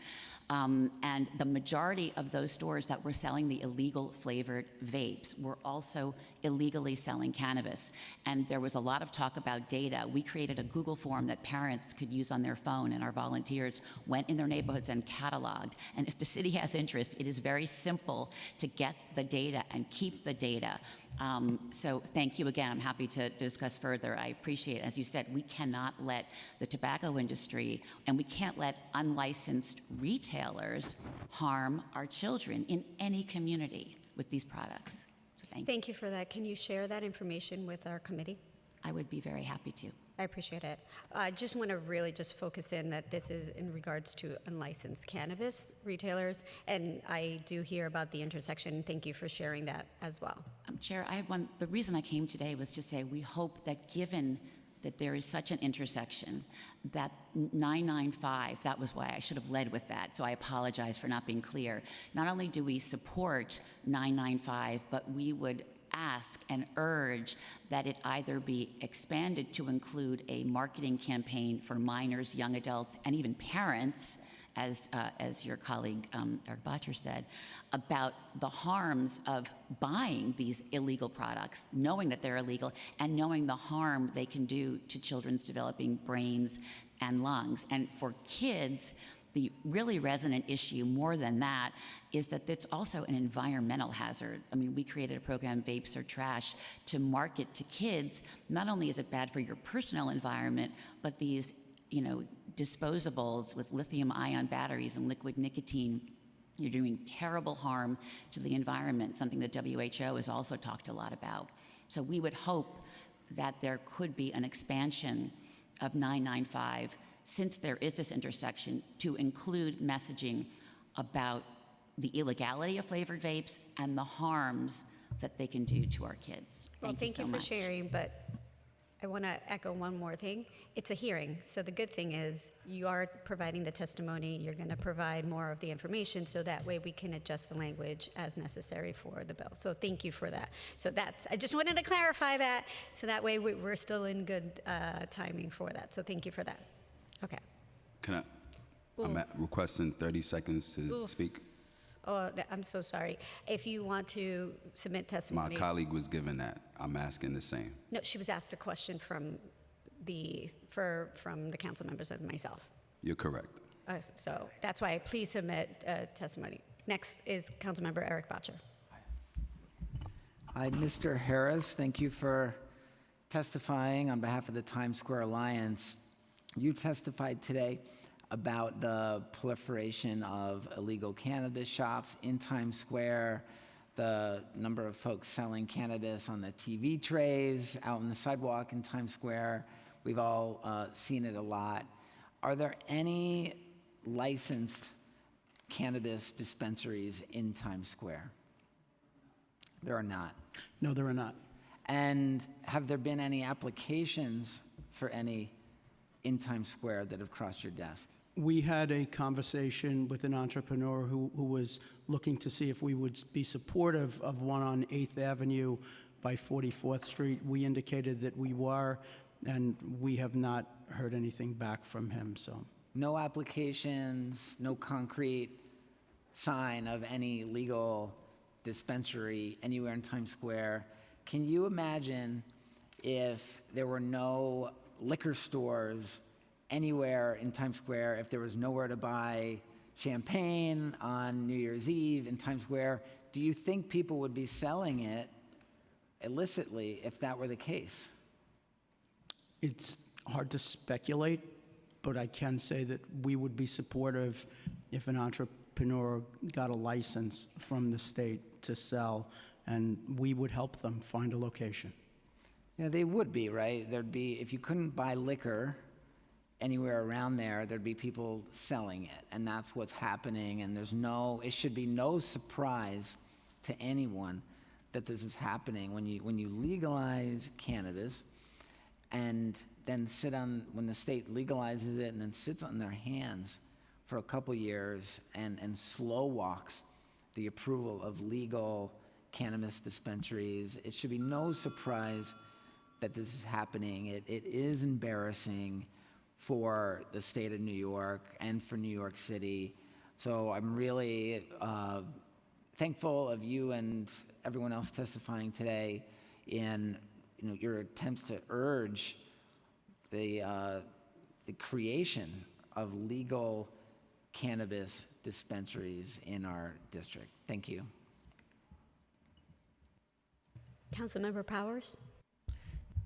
And the majority of those stores that were selling the illegal flavored vapes were also illegally selling cannabis. And there was a lot of talk about data. We created a Google form that parents could use on their phone, and our volunteers went in their neighborhoods and cataloged. And if the city has interest, it is very simple to get the data and keep the data. So thank you again. I'm happy to discuss further. I appreciate it. As you said, we cannot let the tobacco industry and we can't let unlicensed retailers harm our children in any community with these products. So thank you. Thank you for that. Can you share that information with our committee? I would be very happy to. I appreciate it. I just want to really just focus in that this is in regards to unlicensed cannabis retailers, and I do hear about the intersection. Thank you for sharing that as well. Chair, I have one. The reason I came today was to say we hope that given that there is such an intersection, that 995, that was why I should have led with that, so I apologize for not being clear. Not only do we support 995, but we would ask and urge that it either be expanded to include a marketing campaign for minors, young adults, and even parents, as your colleague Eric Botcher said, about the harms of buying these illegal products, knowing that they're illegal, and knowing the harm they can do to children's developing brains and lungs. And for kids, the really resonant issue more than that is that it's also an environmental hazard. I mean, we created a program, Vapes Are Trash, to market to kids. Not only is it bad for your personal environment, but these, disposables with lithium-ion batteries and liquid nicotine, you're doing terrible harm to the environment, something that WHO has also talked a lot about. So we would hope that there could be an expansion of 995, since there is this intersection, to include messaging about the illegality of flavored vapes and the harms that they can do to our kids. Well, thank you so for much. sharing, but I want to echo one more thing. It's a hearing, so the good thing is you are providing the testimony. You're going to provide more of the information, so that way we can adjust the language as necessary for the bill. So thank you for that. So I just wanted to clarify that, so that way we're still in good timing for that. So thank you for that. Okay. I'm requesting 30 seconds to speak. Oh, I'm so sorry. If you want to submit testimony. My colleague was given that. I'm asking the same. No, she was asked a question from the council members and myself. You're correct. So that's why please submit testimony. Next is Councilmember Eric Botcher. Hi, Mr. Harris. Thank you for testifying on behalf of the Times Square Alliance. You testified today about the proliferation of illegal cannabis shops in Times Square, the number of folks selling cannabis on the TV trays out on the sidewalk in Times Square. We've all seen it a lot. Are there any licensed cannabis dispensaries in Times Square? There are not. No, there are not. And have there been any applications for any in Times Square that have crossed your desk? We had a conversation with an entrepreneur who was looking to see if we would be supportive of one on 8th Avenue by 44th Street. We indicated that we were, and we have not heard anything back from him, so. No applications, no concrete sign of any legal dispensary anywhere in Times Square. Can you imagine if there were no liquor stores anywhere in Times Square, if there was nowhere to buy champagne on New Year's Eve in Times Square? Do you think people would be selling it illicitly if that were the case? It's hard to speculate, but I can say that we would be supportive if an entrepreneur got a license from the state to sell, and we would help them find a location. Yeah, they would be, right? There'd be, if you couldn't buy liquor anywhere around there, there'd be people selling it, and that's what's happening. And it should be no surprise to anyone that this is happening. When you legalize cannabis, and then when the state legalizes it and then sits on their hands for a couple years and slow walks the approval of legal cannabis dispensaries, it should be no surprise that this is happening. It is embarrassing for the state of New York and for New York City. So I'm really thankful of you and everyone else testifying today in your attempts to urge the creation of legal cannabis dispensaries in our district. Thank you. Councilmember Powers.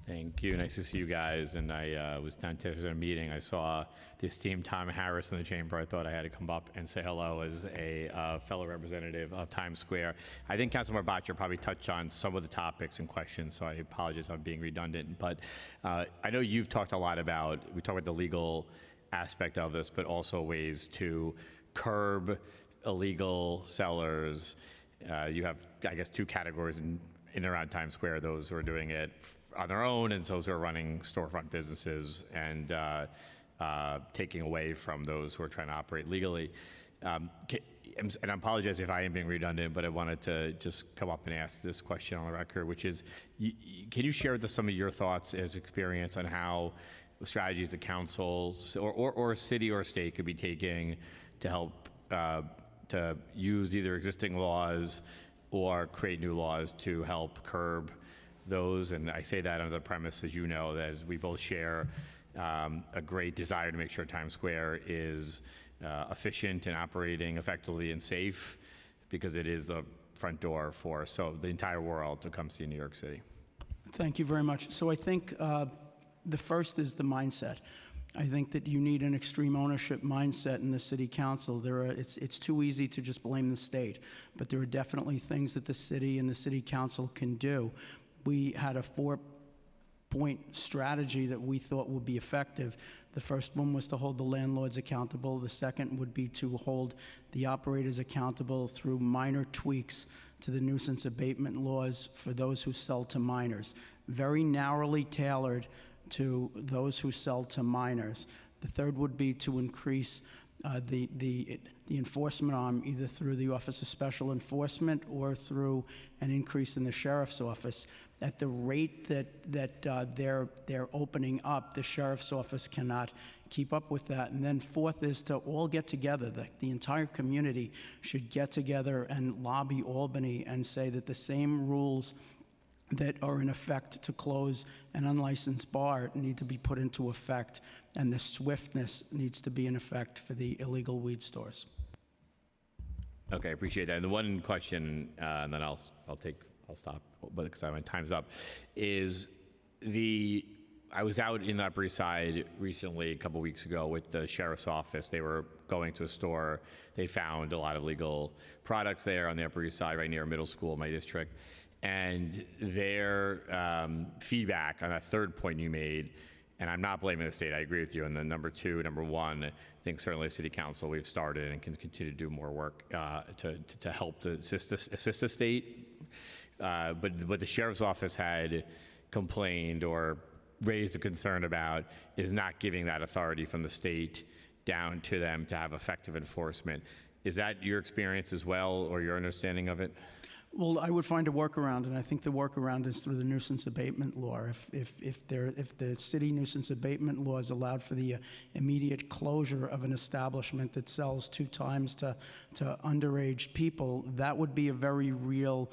Thank you. Nice to see you guys. And I was downstairs at a meeting. I saw the esteemed Tom Harris in the chamber. I thought I had to come up and say hello as a fellow representative of Times Square. I think Councilmember Bottcher probably touched on some of the topics and questions, so I apologize if I'm being redundant. But I know you've talked a lot about, we talked about the legal aspect of this, but also ways to curb illegal sellers. You have, I guess, two categories in and around Times Square, those who are doing it on their own and those who are running storefront businesses and taking away from those who are trying to operate legally. And I apologize if I am being redundant, but I wanted to just come up and ask this question on the record, which is, can you share with us some of your thoughts as experience on how strategies the council or city or state could be taking to help to use either existing laws or create new laws to help curb those? And I say that under the premise, as you know, that as we both share a great desire to make sure Times Square is efficient and operating effectively and safe, because it is the front door for the entire world to come see New York City. Thank you very much. So I think the first is the mindset. I think that you need an extreme ownership mindset in the city council. It's too easy to just blame the state, but there are definitely things that the city and the city council can do. We had a 4-point strategy that we thought would be effective. The first one was to hold the landlords accountable. The second would be to hold the operators accountable through minor tweaks to the nuisance abatement laws for those who sell to minors. Very narrowly tailored to those who sell to minors. The third would be to increase the enforcement arm, either through the Office of Special Enforcement or through an increase in the sheriff's office. At the rate that they're opening up, the sheriff's office cannot keep up with that. And then fourth is to all get together. The entire community should get together and lobby Albany and say that the same rules that are in effect to close an unlicensed bar need to be put into effect, and the swiftness needs to be in effect for the illegal weed stores. Okay, I appreciate that. And the one question, and then I'll stop, but because my time's up, is I was out in the Upper East Side recently, a couple weeks ago, with the sheriff's office. They were going to a store. They found a lot of legal products there on the Upper East Side, right near a middle school in my district. And their feedback on that third point you made, and I'm not blaming the state, I agree with you. And then number one, I think certainly City Council, we've started and can continue to do more work to help assist the state. But what the sheriff's office had complained or raised a concern about is not giving that authority from the state down to them to have effective enforcement. Is that your experience as well, or your understanding of it? Well, I would find a workaround, and I think the workaround is through the nuisance abatement law. If the city nuisance abatement law is allowed for the immediate closure of an establishment that sells 2 times to underage people, that would be a very real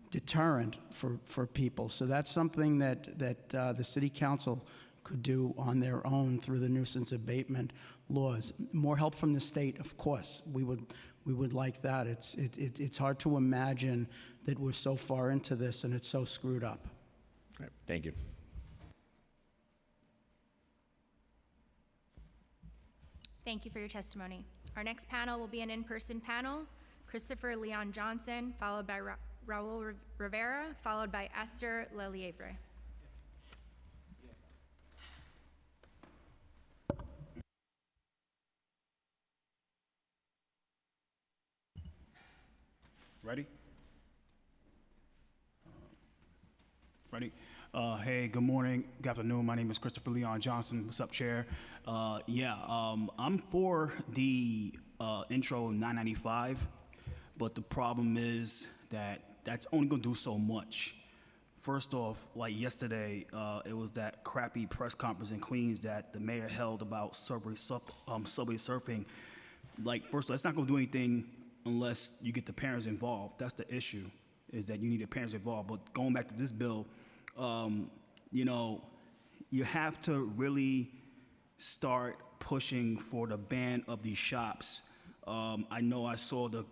deterrent for people. So that's something that the city council could do on their own through the nuisance abatement laws. More help from the state, of course. We would like that. It's hard to imagine that we're so far into this and it's so screwed up. All right, thank you. Thank you for your testimony. Our next panel will be an in-person panel. Christopher Leon Johnson, followed by Raul Rivera, followed by Esther Lelievre. Ready? Ready? Hey, good morning, good afternoon. My name is Christopher Leon Johnson. What's up, Chair? I'm for the intro 995, but the problem is that that's only going to do so much. First off, like yesterday, it was that crappy press conference in Queens that the mayor held about subway surfing. Like, first of all, it's not going to do anything unless you get the parents involved. That's the issue, is that you need the parents involved. But going back to this bill, you have to really start pushing for the ban of these shops. I know I saw the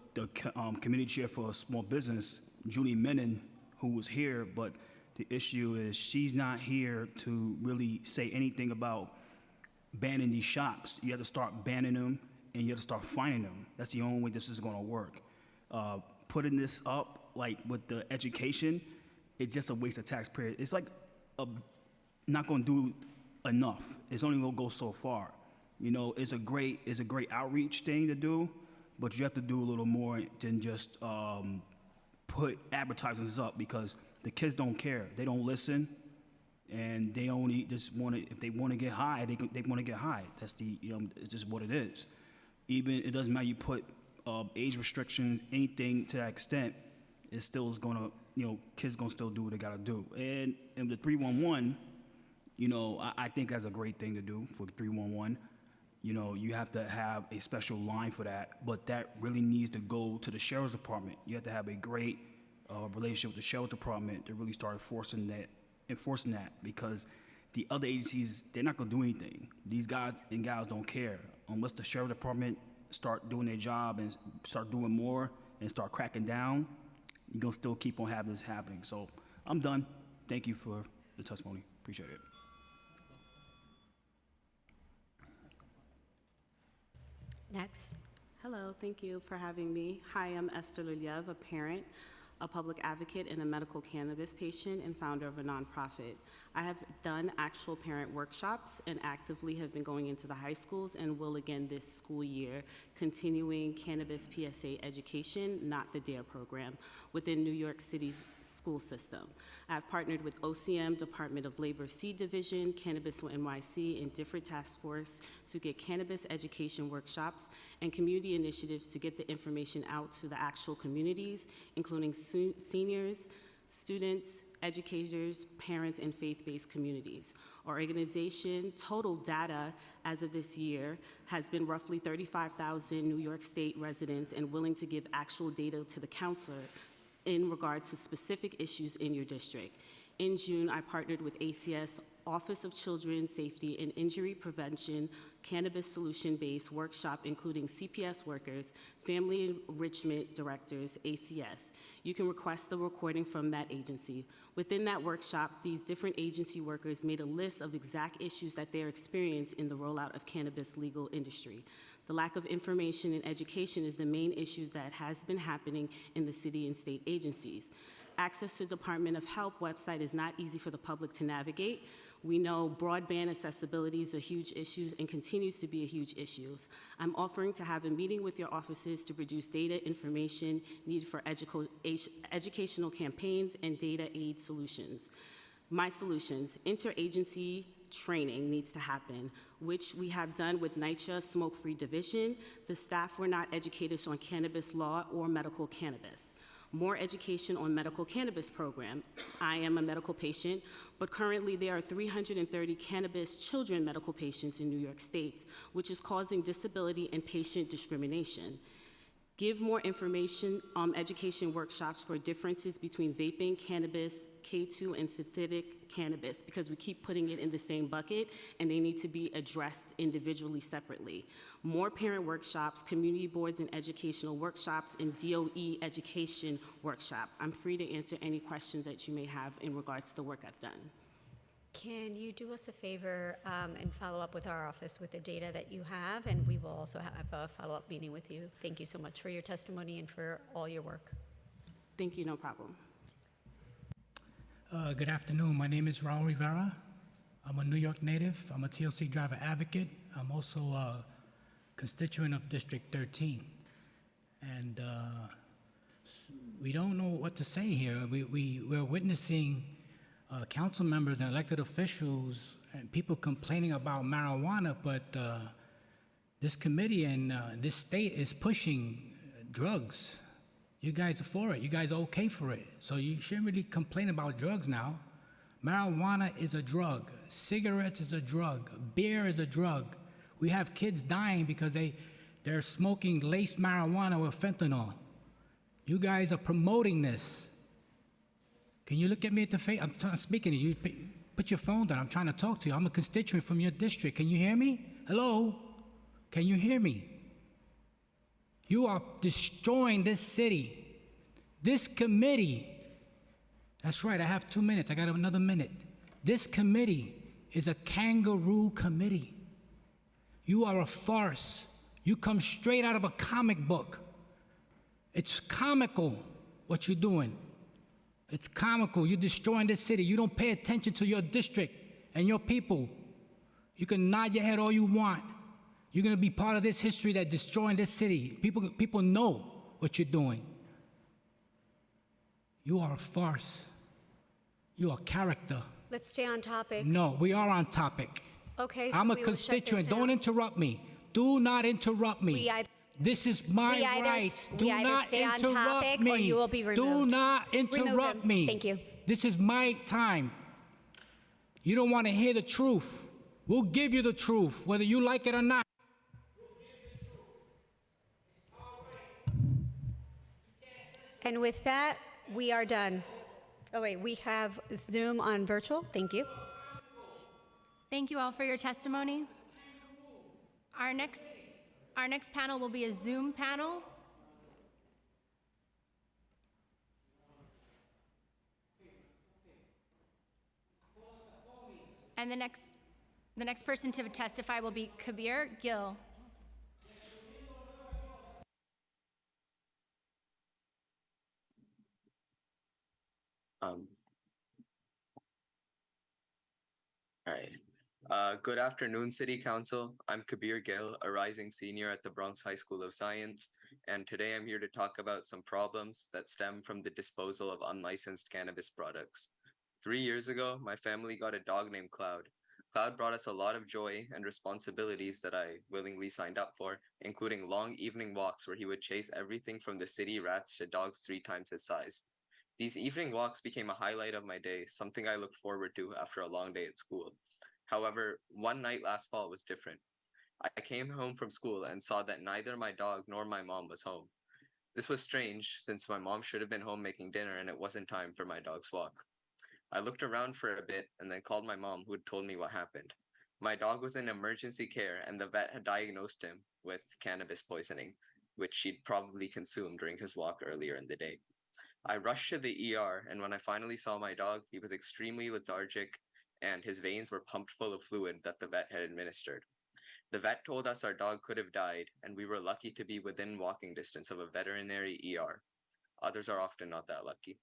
committee chair for small business, Julie Menon, who was here, but The issue is she's not here to really say anything about banning these shops. You have to start banning them, and you have to start finding them. That's the only way this is going to work. Putting this up, like with the education, it's just a waste of taxpayer. It's like not going to do enough. It's only going to go so far. You know, it's a great outreach thing to do, but you have to do a little more than just put advertisements up, because the kids don't care. They don't listen, and they only just want to. If they want to get high, they want to get high. That's it's just what it is. Even it doesn't matter. You put age restrictions, anything to that extent, it still is gonna. Kids gonna still do what they gotta do. And the 311, I think that's a great thing to do for 311. You have to have a special line for that, but that really needs to go to the sheriff's department. You have to have a great relationship with the sheriff's department to really start enforcing that, because the other agencies, they're not gonna do anything. These guys and gals don't care. Unless the sheriff's department start doing their job and start doing more and start cracking down, you're gonna still keep on having this happening. So I'm done. Thank you for the testimony. Appreciate it. Next. Hello, thank you for having me. Hi, I'm Esther Liliev, a parent, a public advocate, and a medical cannabis patient, and founder of a nonprofit. I have done actual parent workshops and actively have been going into the high schools and will again this school year, continuing cannabis PSA education, not the DARE program, within New York City's school system. I've partnered with OCM, Department of Labor C Division, Cannabis NYC, and different task force to get cannabis education workshops and community initiatives to get the information out to the actual communities, including seniors, students, educators, parents, and faith-based communities. Our organization total data as of this year has been roughly 35,000 New York State residents and willing to give actual data to the counselor in regards to specific issues in your district. In June, I partnered with ACS Office of Children's Safety and Injury Prevention Cannabis Solution-Based Workshop, including CPS workers, Family Enrichment Directors, ACS. You can request the recording from that agency. Within that workshop, these different agency workers made a list of exact issues that they're experiencing in the rollout of cannabis legal industry. The lack of information and education is the main issue that has been happening in the city and state agencies. Access to Department of Health website is not easy for the public to navigate. We know broadband accessibility is a huge issue and continues to be a huge issue. I'm offering to have a meeting with your offices to produce data information needed for educational campaigns and data aid solutions. My solutions: interagency training needs to happen, which we have done with NYCHA Smoke-Free Division. The staff were not educated on cannabis law or medical cannabis. More education on medical cannabis program. I am a medical patient, but currently there are 330 cannabis children medical patients in New York State, which is causing disability and patient discrimination. Give more information, education workshops for differences between vaping, cannabis, K2, and synthetic cannabis, because we keep putting it in the same bucket and they need to be addressed individually separately. More parent workshops, community boards and educational workshops, and DOE education workshop. I'm free to answer any questions that you may have in regards to the work I've done. Can you do us a favor and follow up with our office with the data that you have, and we will also have a follow-up meeting with you. Thank you so much for your testimony and for all your work. Thank you, no problem. Good afternoon. My name is Raul Rivera. I'm a New York native. I'm a TLC driver advocate. I'm also a constituent of District 13. And we don't know what to say here. We're witnessing council members and elected officials and people complaining about marijuana, but this committee and this state is pushing drugs. You guys are for it. You guys are okay for it. So you shouldn't really complain about drugs now. Marijuana is a drug. Cigarettes is a drug. Beer is a drug. We have kids dying because they're smoking laced marijuana with fentanyl. You guys are promoting this. Can you look at me at the face? I'm speaking to you. Put your phone down. I'm trying to talk to you. I'm a constituent from your district. Can you hear me? Hello? Can you hear me? You are destroying this city. This committee That's right, I have 2 minutes. I got another minute. This committee is a kangaroo committee. You are a farce. You come straight out of a comic book. It's comical what you're doing. It's comical. You're destroying this city. You don't pay attention to your district and your people. You can nod your head all you want. You're going to be part of this history that's destroying this city. People know what you're doing. You are a farce. You are a character. Let's stay on topic. No, we are on topic. Okay, so I'm a we will shut this constituent. down. Don't interrupt me. Do not interrupt me. This is my right. Do we either not stay on interrupt topic me. or you will be Do removed. not Remove interrupt him. me. Thank you. This is my time. You don't want to hear the truth. We'll give you the truth, whether you like it or not. And with that, we are done. Oh wait, we have Zoom on virtual. Thank you. Thank you all for your testimony. Our next panel will be a Zoom panel. And the next person to testify will be Kabir Gill. All right. Good afternoon, City Council. I'm Kabir Gill, a rising senior at the Bronx High School of Science, and today I'm here to talk about some problems that stem from the disposal of unlicensed cannabis products. 3 years ago, my family got a dog named Cloud. Cloud brought us a lot of joy and responsibilities that I willingly signed up for, including long evening walks where he would chase everything from the city rats to dogs 3 times his size. These evening walks became a highlight of my day, something I looked forward to after a long day at school. However, one night last fall was different. I came home from school and saw that neither my dog nor my mom was home. This was strange since my mom should have been home making dinner and it wasn't time for my dog's walk. I looked around for a bit and then called my mom, who had told me what happened. My dog was in emergency care and the vet had diagnosed him with cannabis poisoning, which she'd probably consumed during his walk earlier in the day. I rushed to the ER, and when I finally saw my dog, he was extremely lethargic and his veins were pumped full of fluid that the vet had administered. The vet told us our dog could have died, and we were lucky to be within walking distance of a veterinary ER. Others are often not that lucky.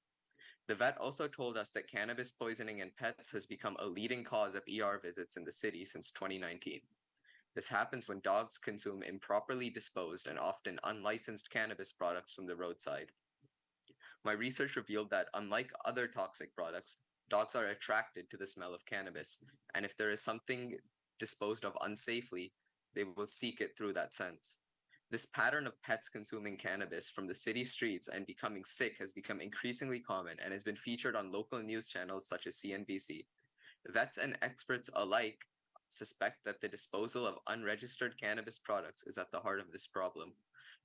The vet also told us that cannabis poisoning in pets has become a leading cause of ER visits in the city since 2019. This happens when dogs consume improperly disposed and often unlicensed cannabis products from the roadside. My research revealed that, unlike other toxic products, dogs are attracted to the smell of cannabis, and if there is something disposed of unsafely, they will seek it through that sense. This pattern of pets consuming cannabis from the city streets and becoming sick has become increasingly common and has been featured on local news channels such as CNBC. Vets and experts alike suspect that the disposal of unregistered cannabis products is at the heart of this problem.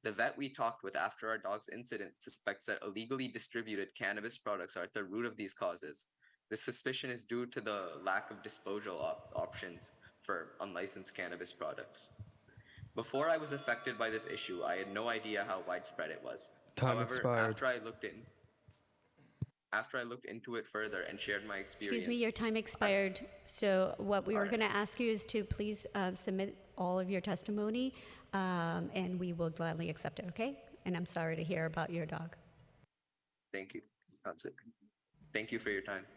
The vet we talked with after our dog's incident suspects that illegally distributed cannabis products are at the root of these causes. This suspicion is due to the lack of disposal options for unlicensed cannabis products. Before I was affected by this issue, I had no idea how widespread it was. However, expired. after I looked into it further and shared my experience. Excuse me, your time expired. So what we were going to ask you is to please submit all of your testimony, and we will gladly accept it, okay? And I'm sorry to hear about your dog. Thank you. That's it. Thank you for your time.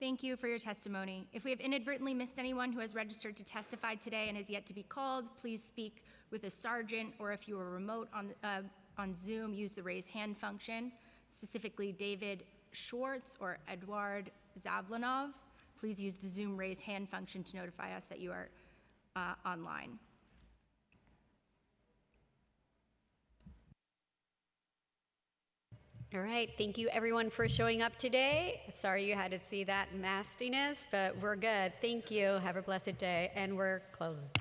Thank you for your testimony. If we have inadvertently missed anyone who has registered to testify today and has yet to be called, please speak with a sergeant, or if you are remote on Zoom, use the raise hand function. Specifically, David Schwartz or Eduard Zavlanov, please use the Zoom raise hand function to notify us that you are online. All right, thank you everyone for showing up today. Sorry you had to see that nastiness, but we're good. Thank you. Have a blessed day, and we're closed.